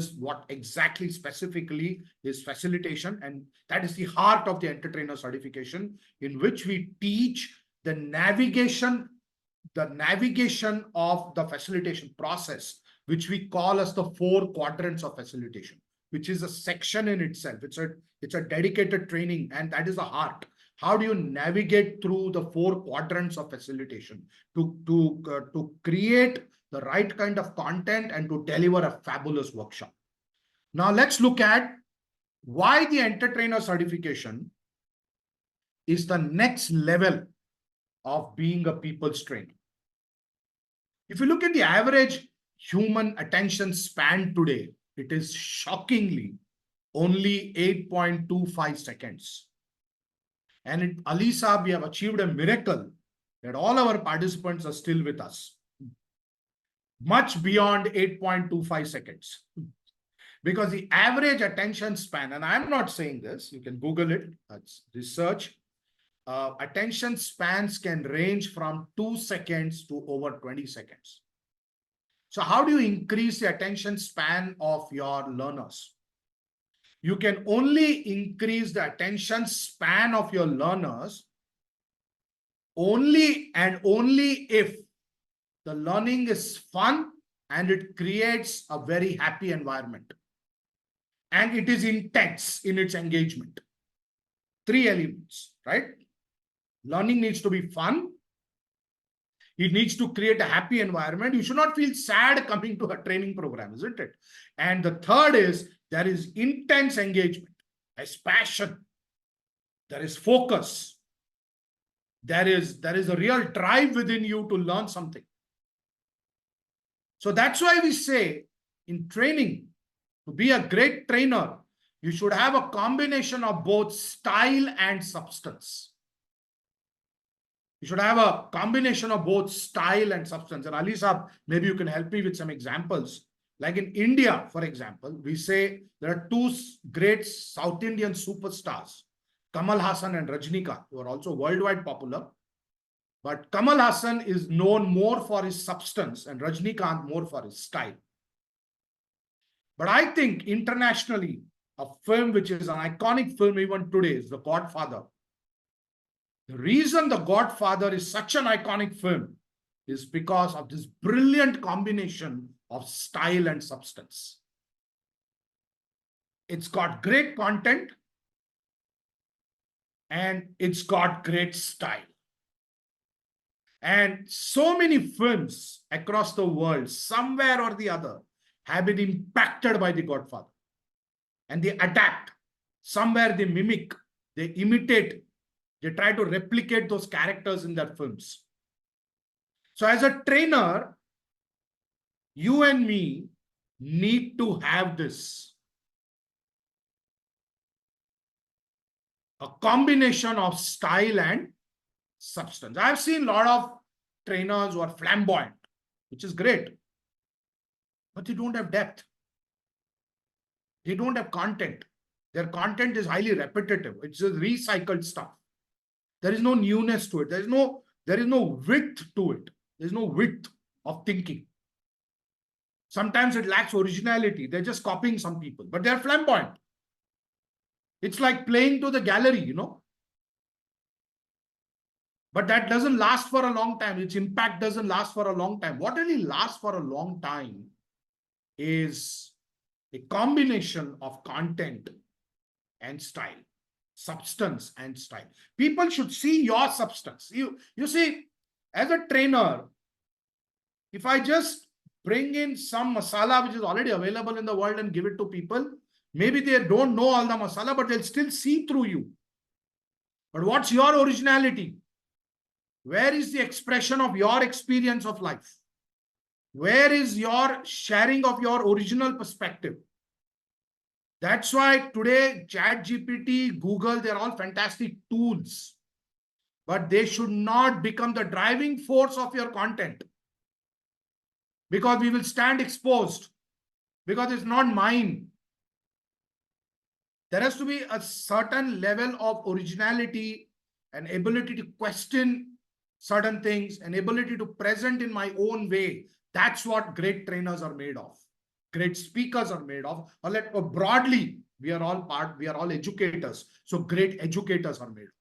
exactly specifically is facilitation. And that is the heart of the Entertrainer certification, in which we teach the navigation of the facilitation process, which we call as the 4 quadrants of facilitation, which is a section in itself. It's a dedicated training, and that is the heart. How do you navigate through the 4 quadrants of facilitation to create the right kind of content and to deliver a fabulous workshop? Now let's look at why the Entertrainer certification is the next level of being a people's trainer. If you look at the average human attention span today, it is shockingly only 8.25 seconds. And at Ali Saab, we have achieved a miracle that all our participants are still with us. Much beyond 8.25 seconds. Because the average attention span, and I'm not saying this, you can Google it, that's research. Attention spans can range from 2 seconds to over 20 seconds. So how do you increase the attention span of your learners? You can only increase the attention span of your learners only and only if the learning is fun and it creates a very happy environment. And it is intense in its engagement. 3 elements, right? Learning needs to be fun. It needs to create a happy environment. You should not feel sad coming to a training program, isn't it? And the third is there is intense engagement, there's passion, there is focus, there is a real drive within you to learn something. So that's why we say in training, to be a great trainer, you should have a combination of both style and substance. You should have a combination of both style and substance. And Ali Saab, maybe you can help me with some examples. Like in India, for example, we say there are two great South Indian superstars, Kamal Haasan and Rajnikant, who are also worldwide popular. But Kamal Haasan is known more for his substance and Rajnikant more for his style. But I think internationally, a film which is an iconic film even today is The Godfather. The reason The Godfather is such an iconic film is because of this brilliant combination of style and substance. It's got great content and it's got great style. And so many films across the world, somewhere or the other, have been impacted by The Godfather. And they adapt. Somewhere they mimic, they imitate, they try to replicate those characters in their films. So as a trainer, you and me need to have this. A combination of style and substance. I've seen a lot of trainers who are flamboyant, which is great, but they don't have depth. They don't have content. Their content is highly repetitive. It's just recycled stuff. There is no newness to it. There is no width to it. There's no width of thinking. Sometimes it lacks originality. They're just copying some people, but they're flamboyant. It's like playing to the gallery, you know. But that doesn't last for a long time. Its impact doesn't last for a long time. What really lasts for a long time is a combination of content and style, substance and style. People should see your substance. You see, as a trainer, if I just bring in some masala which is already available in the world and give it to people, maybe they don't know all the masala, but they'll still see through you. But what's your originality? Where is the expression of your experience of life? Where is your sharing of your original perspective? That's why today ChatGPT, Google, they're all fantastic tools. But they should not become the driving force of your content. Because we will stand exposed. Because it's not mine. There has to be a certain level of originality, an ability to question certain things, an ability to present in my own way. That's what great trainers are made of. Great speakers are made of. Or broadly, we are all educators. So great educators are made of.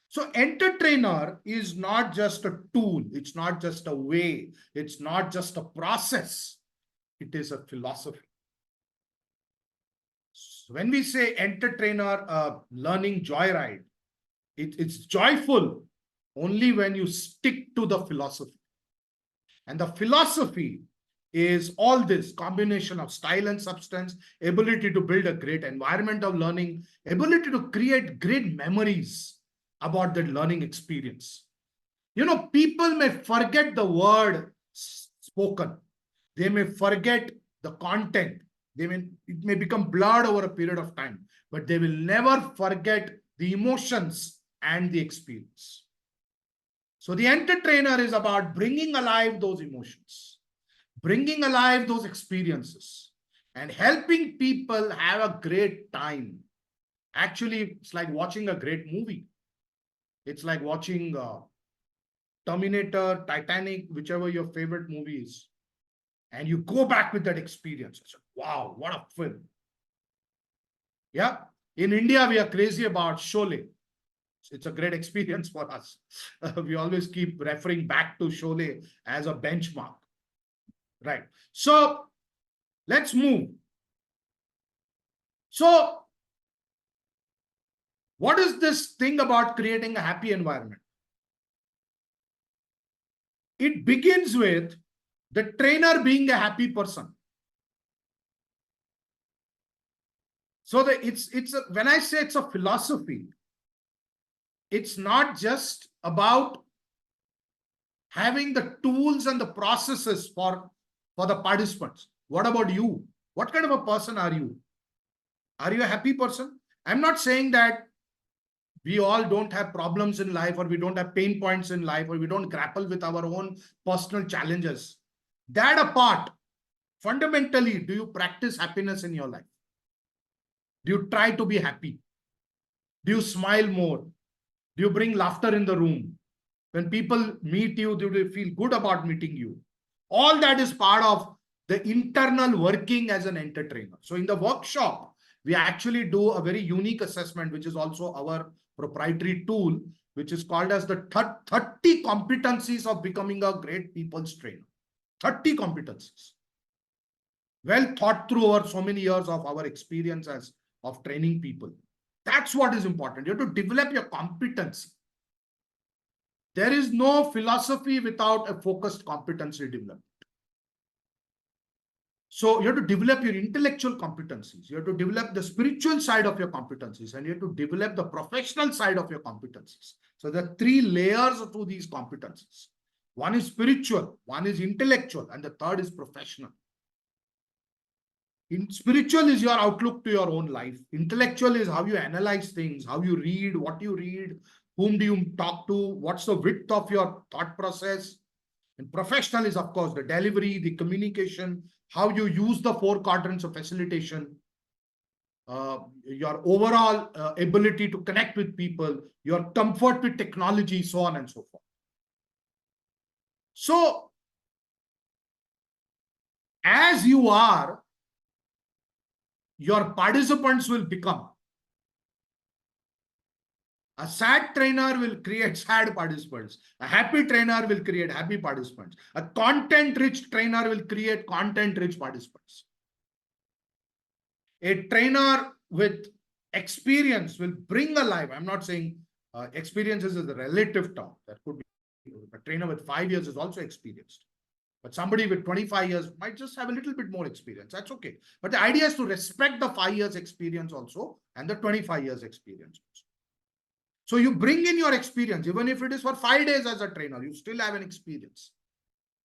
So entertainer is not just a tool. It's not just a way. It's not just a process. It is a philosophy. So when we say entertainer, learning joyride, it's joyful only when you stick to the philosophy. And the philosophy is all this combination of style and substance, ability to build a great environment of learning, ability to create great memories about that learning experience. You know, people may forget the word spoken. They may forget the content. It may become blurred over a period of time, but they will never forget the emotions and the experience. So the entertainer is about bringing alive those emotions, bringing alive those experiences, and helping people have a great time. Actually, it's like watching a great movie. It's like watching Terminator, Titanic, whichever your favorite movie is. and you go back with that experience. I said, wow, what a film. Yeah. In India, we are crazy about Sholay. It's a great experience for us. We always keep referring back to Sholay as a benchmark. Right. So let's move. So what is this thing about creating a happy environment? It begins with the trainer being a happy person. So when I say it's a philosophy, it's not just about having the tools and the processes for the participants. What about you? What kind of a person are you? Are you a happy person? I'm not saying that we all don't have problems in life, or we don't have pain points in life, or we don't grapple with our own personal challenges. That apart, fundamentally, do you practice happiness in your life? Do you try to be happy? Do you smile more? Do you bring laughter in the room? When people meet you, do they feel good about meeting you? All that is part of the internal working as an entertainer. So in the workshop, we actually do a very unique assessment, which is also our proprietary tool, which is called as the 30 competencies of becoming a great people's trainer. 30 competencies. Well thought through over so many years of our experience of training people. That's what is important. You have to develop your competency. There is no philosophy without a focused competency development. So you have to develop your intellectual competencies. You have to develop the spiritual side of your competencies, and you have to develop the professional side of your competencies. So there are 3 layers to these competencies. One is spiritual, one is intellectual, and the third is professional. Spiritual is your outlook to your own life. Intellectual is how you analyze things, how you read, what you read, whom do you talk to, what's the width of your thought process. And professional is, of course, the delivery, the communication, how you use the 4 quadrants of facilitation, your overall ability to connect with people, your comfort with technology, so on and so forth. So, as you are, your participants will become. A sad trainer will create sad participants. A happy trainer will create happy participants. A content-rich trainer will create content-rich participants. A trainer with experience will bring alive. I'm not saying experiences is a relative term. That could be a trainer with 5 years is also experienced. But somebody with 25 years might just have a little bit more experience. That's okay. But the idea is to respect the 5 years experience also and the 25 years experience also. So you bring in your experience, even if it is for 5 days as a trainer, you still have an experience.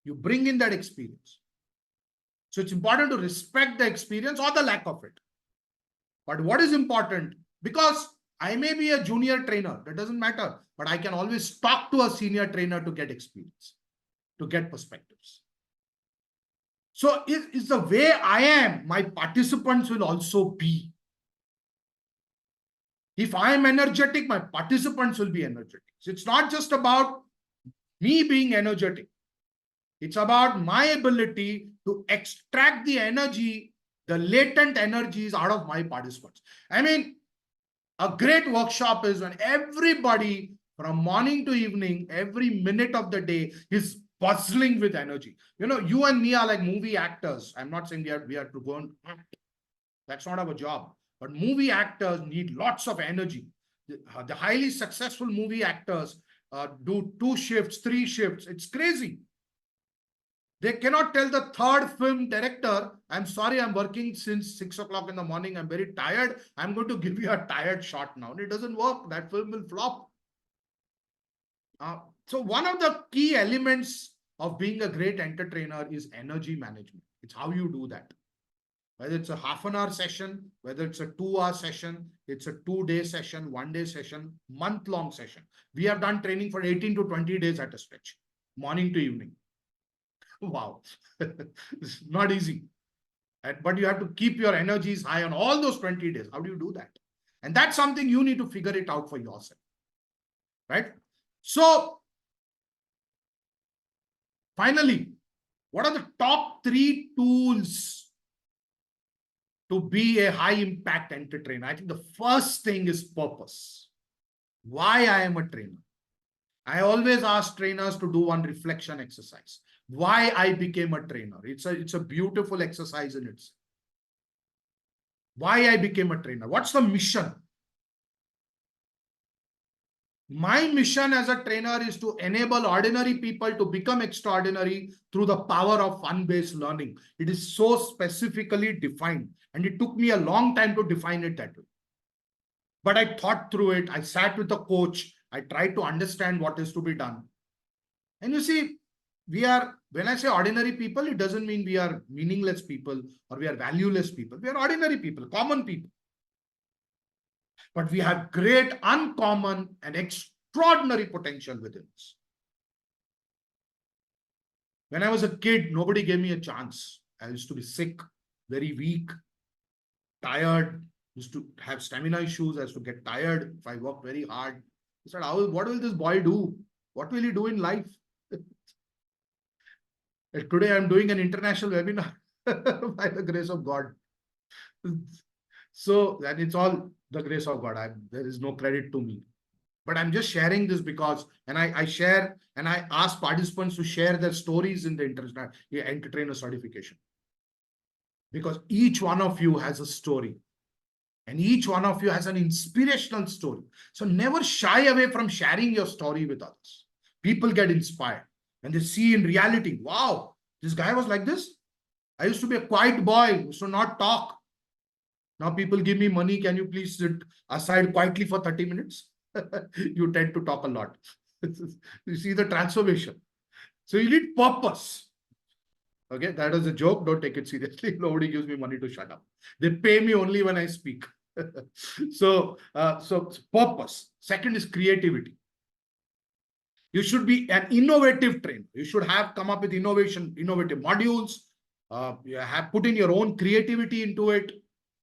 You bring in that experience. So it's important to respect the experience or the lack of it. But what is important, because I may be a junior trainer, that doesn't matter, but I can always talk to a senior trainer to get experience, to get perspectives. So it's the way I am, my participants will also be. If I am energetic, my participants will be energetic. So it's not just about me being energetic. It's about my ability to extract the energy, the latent energies out of my participants. I mean, a great workshop is when everybody from morning to evening, every minute of the day is bustling with energy. You know, you and me are like movie actors. I'm not saying we are to go and act. That's not our job. But movie actors need lots of energy. The highly successful movie actors do 2 shifts, 3 shifts. It's crazy. They cannot tell the 3rd film director, I'm sorry, I'm working since 6 o'clock in the morning. I'm very tired. I'm going to give you a tired shot now. And it doesn't work. That film will flop. So one of the key elements of being a great entertainer is energy management. It's how you do that. Whether it's a half-an-hour session, whether it's a 2-hour session, it's a 2-day session, 1-day session, month-long session. We have done training for 18 to 20 days at a stretch, morning to evening. Wow, it's not easy. But you have to keep your energies high on all those 20 days. How do you do that? And that's something you need to figure it out for yourself, right? So, finally, What are the top 3 tools to be a high impact entertainer? I think the first thing is purpose. Why I am a trainer. I always ask trainers to do one reflection exercise. Why I became a trainer. It's a beautiful exercise in itself. Why I became a trainer. What's the mission? My mission as a trainer is to enable ordinary people to become extraordinary through the power of fun-based learning. It is so specifically defined, and it took me a long time to define it that way. But I thought through it. I sat with a coach. I tried to understand what is to be done. And you see, when I say ordinary people, it doesn't mean we are meaningless people or we are valueless people. We are ordinary people, common people. But we have great, uncommon, and extraordinary potential within us. When I was a kid, nobody gave me a chance. I used to be sick, very weak, tired, used to have stamina issues. I used to get tired if I worked very hard. I said, what will this boy do? What will he do in life? Today, I'm doing an international webinar by the grace of God. So, and it's all the grace of God. There is no credit to me. But I'm just sharing this because, and I share, and I ask participants to share their stories in the international entertainer certification. Because each one of you has a story. And each one of you has an inspirational story. So never shy away from sharing your story with others. People get inspired. And they see in reality, wow, this guy was like this. I used to be a quiet boy, used to not talk. Now people give me money. Can you please sit aside quietly for 30 minutes? You tend to talk a lot. You see the transformation. So you need purpose. Okay, that is a joke. Don't take it seriously. Nobody gives me money to shut up. They pay me only when I speak. So purpose. Second is creativity. You should be an innovative trainer. You should have come up with innovative modules. You have put in your own creativity into it.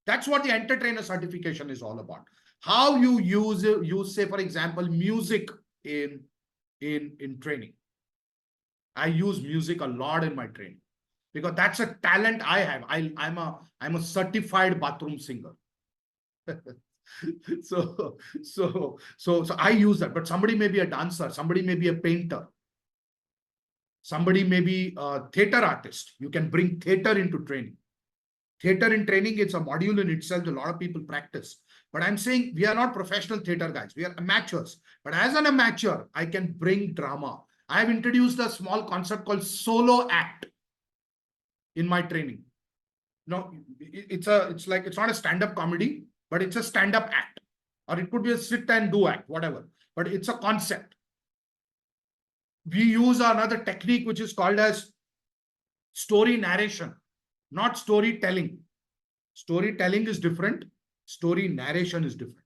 That's what the entertainer certification is all about. How you use, say, for example, music in training. I use music a lot in my training because that's a talent I have. I'm a certified bathroom singer. So I use that. But somebody may be a dancer, somebody may be a painter, somebody may be a theater artist. You can bring theater into training. Theater in training, it's a module in itself. A lot of people practice. But I'm saying we are not professional theater guys. We are amateurs. But as an amateur, I can bring drama. I have introduced a small concept called solo act in my training. No, it's not a stand-up comedy, but it's a stand-up act. Or it could be a sit and do act, whatever. But it's a concept. We use another technique which is called as story narration, not storytelling. Storytelling is different. Story narration is different.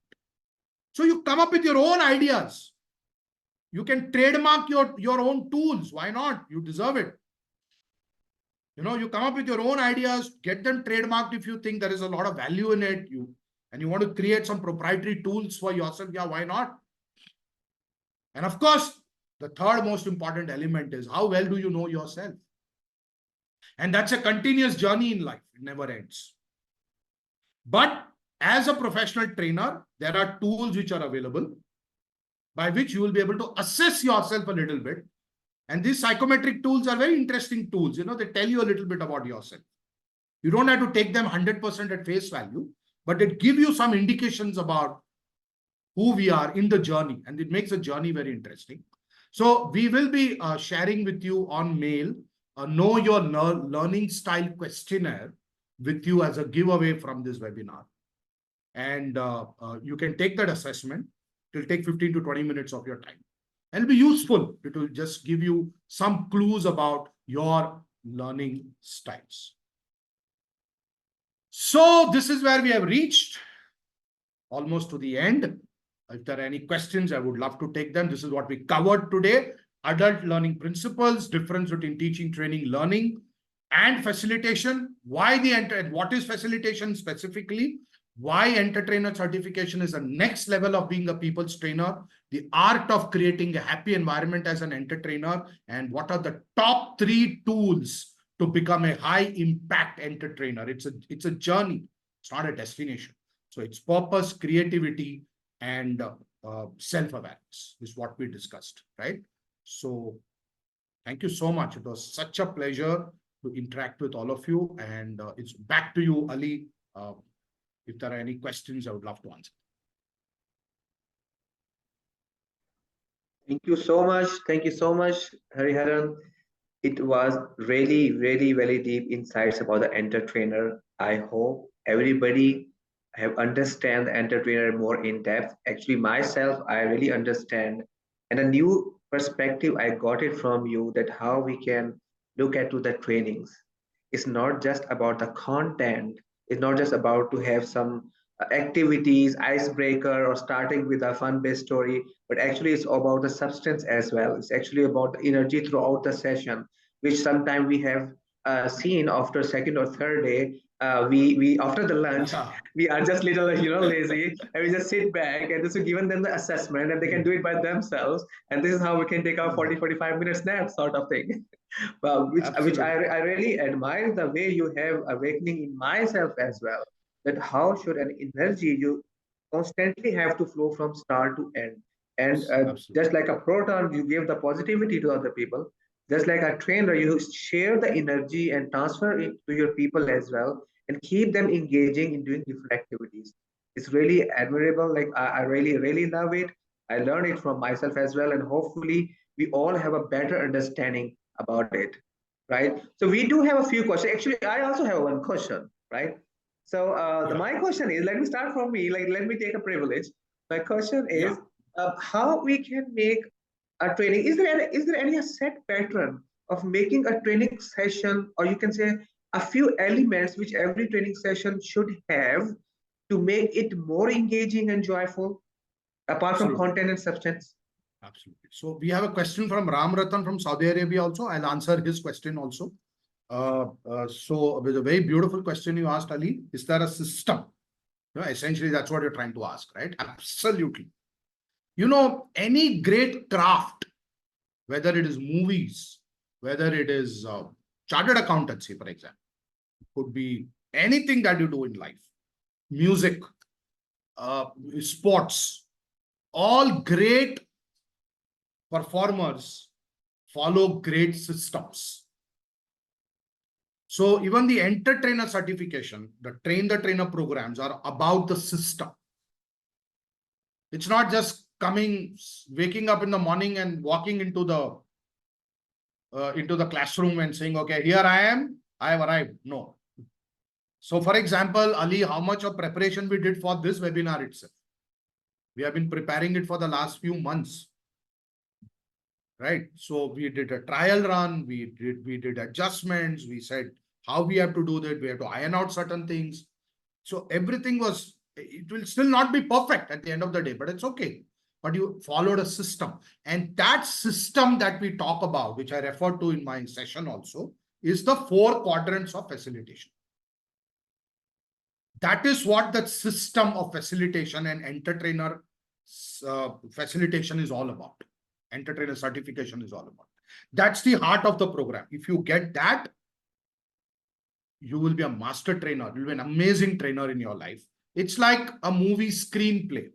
So you come up with your own ideas. You can trademark your own tools. Why not? You deserve it. You come up with your own ideas, get them trademarked if you think there is a lot of value in it. And you want to create some proprietary tools for yourself. Yeah, why not? And of course, the third most important element is how well do you know yourself? And that's a continuous journey in life. It never ends. But as a professional trainer, there are tools which are available by which you will be able to assess yourself a little bit. And these psychometric tools are very interesting tools. They tell you a little bit about yourself. You don't have to take them 100% at face value, but it gives you some indications about who we are in the journey. And it makes the journey very interesting. So we will be sharing with you on mail a Know Your Learning Style questionnaire with you as a giveaway from this webinar. And you can take that assessment. It will take 15 to 20 minutes of your time. And it'll be useful. It will just give you some clues about your learning styles. So this is where we have reached, almost to the end. If there are any questions, I would love to take them. This is what we covered today. Adult learning principles, difference between teaching, training, learning, and facilitation. What is facilitation specifically? Why entertainer certification is the next level of being a people's trainer, the art of creating a happy environment as an entertainer, and what are the top 3 tools to become a high impact entertainer. It's a journey. It's not a destination. So it's purpose, creativity, and self-awareness is what we discussed, right? So thank you so much. It was such a pleasure to interact with all of you. And it's back to you, Ali. If there are any questions, I would love to answer. Thank you so much. Thank you so much, Hariharan. It was really, really, very deep insights about the entertainer. I hope everybody have understand the entertainer more in depth. Actually, myself, I really understand, and a new perspective I got it from you that how we can look at to the trainings. It's not just about the content. It's not just about to have some activities, icebreaker, or starting with a fun-based story, but actually it's about the substance as well. It's actually about the energy throughout the session, which sometimes we have seen after second or third day. We after the lunch, Yeah. we are just little lazy, and we just sit back and just given them the assessment, and they can do it by themselves. And this is how we can take our 40-45 minutes nap sort of thing. Well, which I really admire the way you have awakening in myself as well. That how should an energy you constantly have to flow from start to end, and Absolutely. just like a proton, you give the positivity to other people. Just like a trainer, you share the energy and transfer it to your people as well, and keep them engaging in doing different activities. It's really admirable. Like I really, really love it. I learned it from myself as well, and hopefully we all have a better understanding about it, right? So we do have a few questions. Actually, I also have one question, right? So my question is, let me start from me. Like, let me take a privilege. My question Yeah. is, how we can make a training? Is there any set pattern of making a training session, or you can say a few elements which every training session should have to make it more engaging and joyful, apart from Absolutely. content and substance? Absolutely. So we have a question from Ram Ratan from Saudi Arabia also. I'll answer his question also. So with a very beautiful question you asked, Ali, is there a system? Essentially, that's what you're trying to ask, right? Absolutely. Any great craft, whether it is movies, whether it is chartered accountancy, for example, could be anything that you do in life, music, sports, all great performers follow great systems. So even the entertainer certification, the train the trainer programs are about the system. It's not just waking up in the morning and walking into the classroom and saying, okay, here I am, I have arrived. No. So for example, Ali, how much of preparation we did for this webinar itself? We have been preparing it for the last few months. Right. So we did a trial run, we did adjustments, we said how we have to do that, we have to iron out certain things. So everything it will still not be perfect at the end of the day, but it's okay. But you followed a system. And that system that we talk about, which I referred to in my session also, is the 4 quadrants of facilitation. That is what the system of facilitation and entertainer facilitation is all about. Entertainer certification is all about. That's the heart of the program. If you get that, you will be a master trainer. You'll be an amazing trainer in your life. It's like a movie screenplay.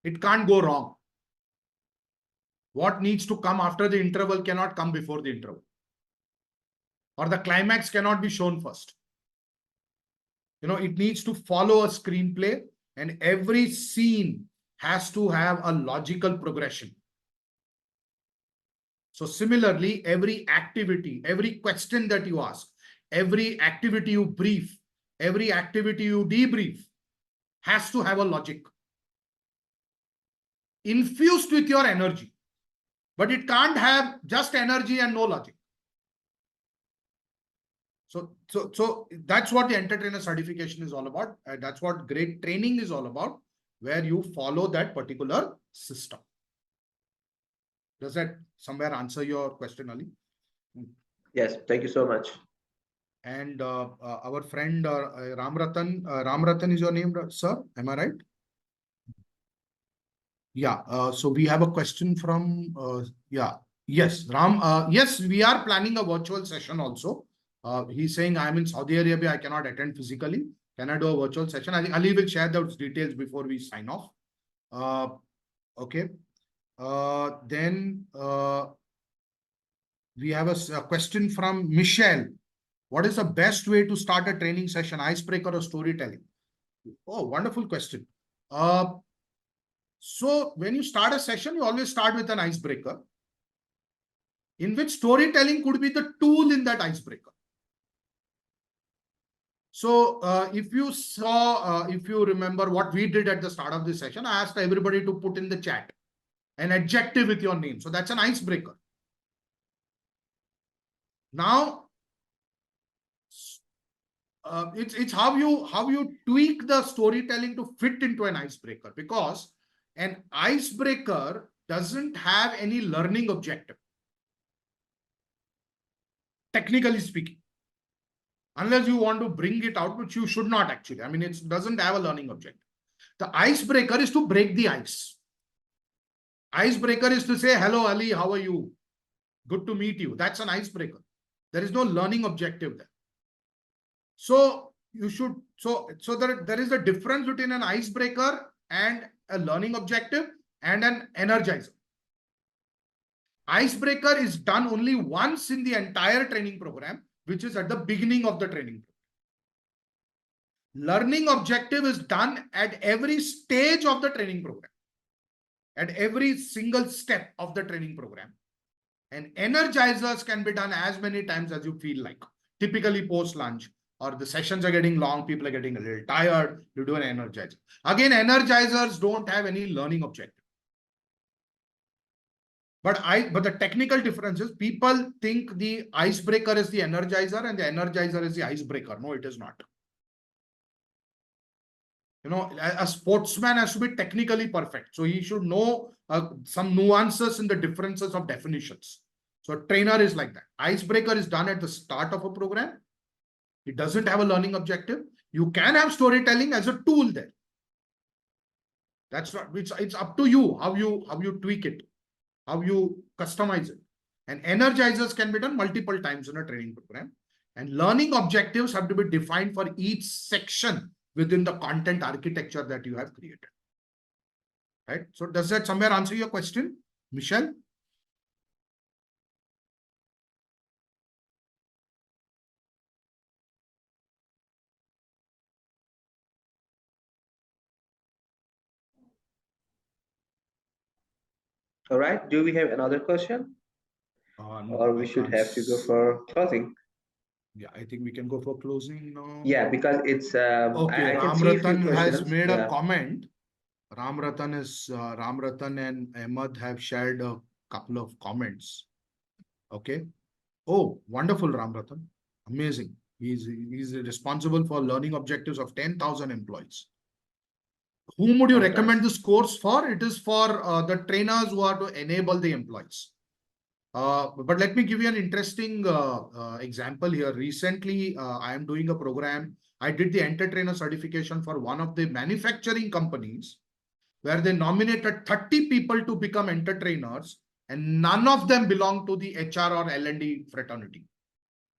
It can't go wrong. What needs to come after the interval cannot come before the interval. Or the climax cannot be shown first. It needs to follow a screenplay, and every scene has to have a logical progression. So similarly, every activity, every question that you ask, every activity you brief, every activity you debrief has to have a logic infused with your energy. But it can't have just energy and no logic. So that's what the entertainer certification is all about. That's what great training is all about, where you follow that particular system. Does that somewhere answer your question, Ali? Yes, thank you so much. And our friend Ram Ratan is your name, sir? Am I right? Yeah. So we have a question from, yes, Ram. Yes, we are planning a virtual session also. He's saying, I'm in Saudi Arabia, I cannot attend physically. Can I do a virtual session? I think Ali will share those details before we sign off. Okay. Then we have a question from Michelle. What is the best way to start a training session, icebreaker or storytelling? Oh, wonderful question. So when you start a session, you always start with an icebreaker, in which storytelling could be the tool in that icebreaker. So if you remember what we did at the start of this session, I asked everybody to put in the chat an adjective with your name. So that's an icebreaker. Now, it's how you tweak the storytelling to fit into an icebreaker, because an icebreaker doesn't have any learning objective, technically speaking, unless you want to bring it out, which you should not actually. I mean, it doesn't have a learning objective. The icebreaker is to break the ice. Icebreaker is to say, hello, Ali, how are you? Good to meet you. That's an icebreaker. There is no learning objective there. So you should, so there is a difference between an icebreaker and a learning objective and an energizer. Icebreaker is done only once in the entire training program, which is at the beginning of the training program. Learning objective is done at every stage of the training program, at every single step of the training program. And energizers can be done as many times as you feel like, typically post lunch, or the sessions are getting long, people are getting a little tired, you do an energizer. Again, energizers don't have any learning objective. But the technical difference is, people think the icebreaker is the energizer and the energizer is the icebreaker. No, it is not. You know, a sportsman has to be technically perfect. So he should know some nuances in the differences of definitions. So a trainer is like that. Icebreaker is done at the start of a program. It doesn't have a learning objective. You can have storytelling as a tool there. That's not, it's up to you how you tweak it, how you customize it. And energizers can be done multiple times in a training program. And learning objectives have to be defined for each section within the content architecture that you have created. Right? So does that somewhere answer your question, Michelle? All right. Do we have another question? No, or we should have to go for closing? Yeah, I think we can go for closing now. Yeah, because it's okay. I can see a few Ramratan has questions. made a comment. Ramratan and Ahmed have shared a couple of comments. Okay. Oh, wonderful, Ramratan. Amazing. He's responsible for learning objectives of 10,000 employees. Whom would you recommend this course for? It is for the trainers who are to enable the employees. But let me give you an interesting example here. Recently, I am doing a program. I did the Enter-Trainer certification for one of the manufacturing companies, where they nominated 30 people to become Enter-Trainers, and none of them belong to the HR or L&D fraternity,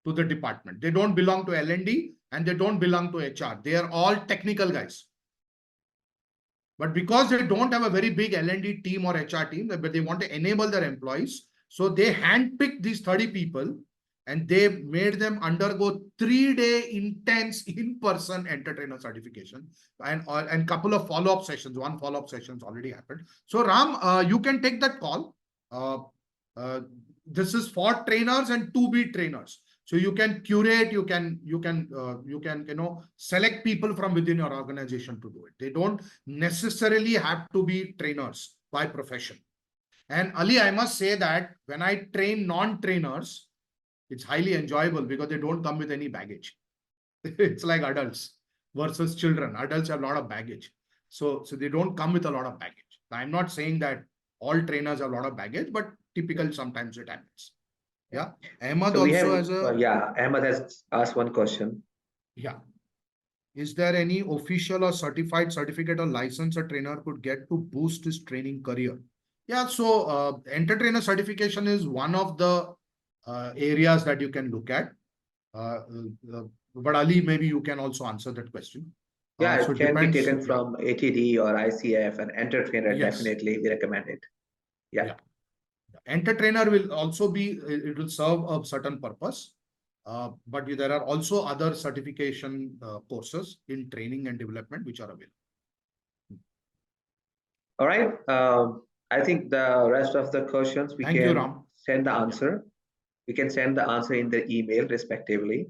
to the department. They don't belong to L&D and they don't belong to HR. They are all technical guys. But because they don't have a very big L&D team or HR team, but they want to enable their employees, so they handpicked these 30 people and they made them undergo 3-day intense in-person Enter-Trainer certification and couple of follow-up sessions. One follow-up session's already happened. So Ram, you can take that call. This is for trainers and to be trainers. So you can curate, you can select people from within your organization to do it. They don't necessarily have to be trainers by profession. And Ali, I must say that when I train non-trainers, it's highly enjoyable because they don't come with any baggage. It's like adults versus children. Adults have a lot of baggage. So they don't come with a lot of baggage. I'm not saying that all trainers have a lot of baggage, but typical sometimes it happens. Yeah. Ahmed so also has a... yeah, Ahmed has asked one question. Yeah. Is there any official or certificate or license a trainer could get to boost his training career? Yeah, so Enter-Trainer certification is one of the areas that you can look at. But Ali, maybe you can also answer that question. Yeah, So it can be depends. taken from ATD or ICF, and Enter Trainer. Yes. Definitely we recommend it. Yeah. Enter Trainer will also be, it will serve a certain purpose. But there are also other certification courses in training and development which are available. All right. I think the rest of the questions we Thank you, can Ram. send the answer. We can send the answer in the email respectively.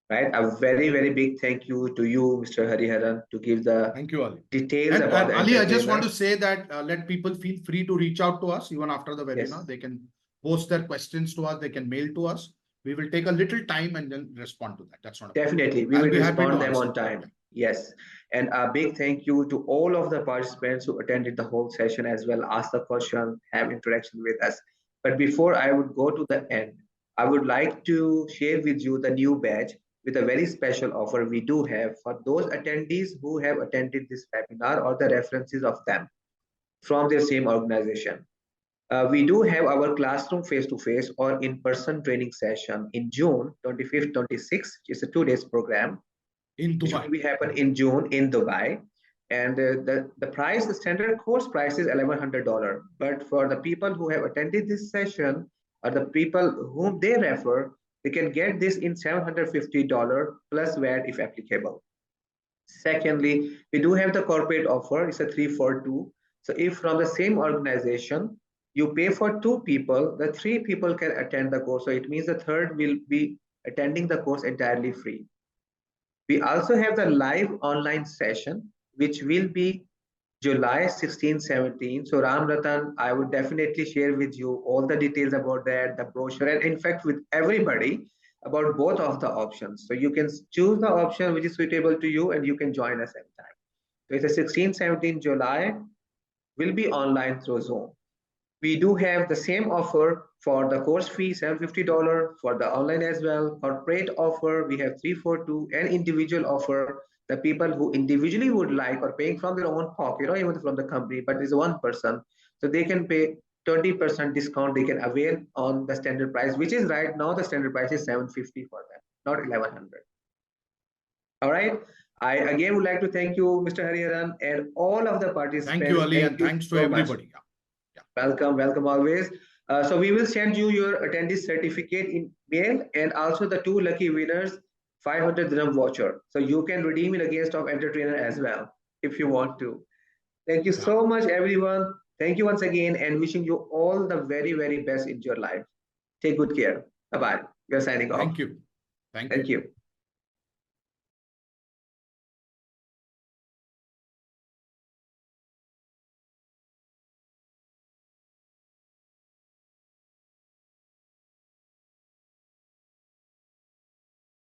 Right. A very, very big thank you to you, Mr. Hariharan, to give the Thank you, Ali. details And about the Ali, I just entrepreneur. want to say that let people feel free to reach out to us even after the webinar. Yes. They can post their questions to us. They can mail to us. We will take a little time and then respond to that. That's not a Definitely. We I'll will be happy respond to them answer. on time. Yes. And a big thank you to all of the participants who attended the whole session as well, asked the question, have interaction with us. But before I would go to the end, I would like to share with you the new badge with a very special offer we do have for those attendees who have attended this webinar or the references of them from their same organization. We do have our classroom face-to-face or in-person training session in June 25th, 26th. It's a 2 days program. In Which Dubai. will be happen in June in Dubai. And the price, the standard course price is $1,100. But for the people who have attended this session or the people whom they refer, they can get this in $750 plus VAT if applicable. Secondly, we do have the corporate offer. It's a 3-for-2. So if from the same organization, you pay for 2 people, the 3 people can attend the course. So it means the third will be attending the course entirely free. We also have the live online session, which will be July 16, 17. So Ram Ratan, I would definitely share with you all the details about that, the brochure, and in fact with everybody about both of the options. So you can choose the option which is suitable to you and you can join us anytime. So it's a 16, 17 July, will be online through Zoom. We do have the same offer for the course fee, $750, for the online as well. Corporate offer, we have 3-for-2, and individual offer, the people who individually would like or paying from their own pocket, or even from the company, but is one person. So they can pay 20% discount they can avail on the standard price, which is right now the standard price is $750 for them, not $1,100. All right. I again would like to thank you, Mr. Hariharan, and all of the participants. Thank you, Ali, and thanks to everybody. Welcome, welcome always. So we will send you your attendee certificate in mail and also the 2 lucky winners 500 dirham voucher. So you can redeem it against of Enter Trainer as well if you want to. Thank you so much, everyone. Thank you once again and wishing you all the very, very best in your life. Take good care. Bye-bye. We are signing off. Thank you. Thank you.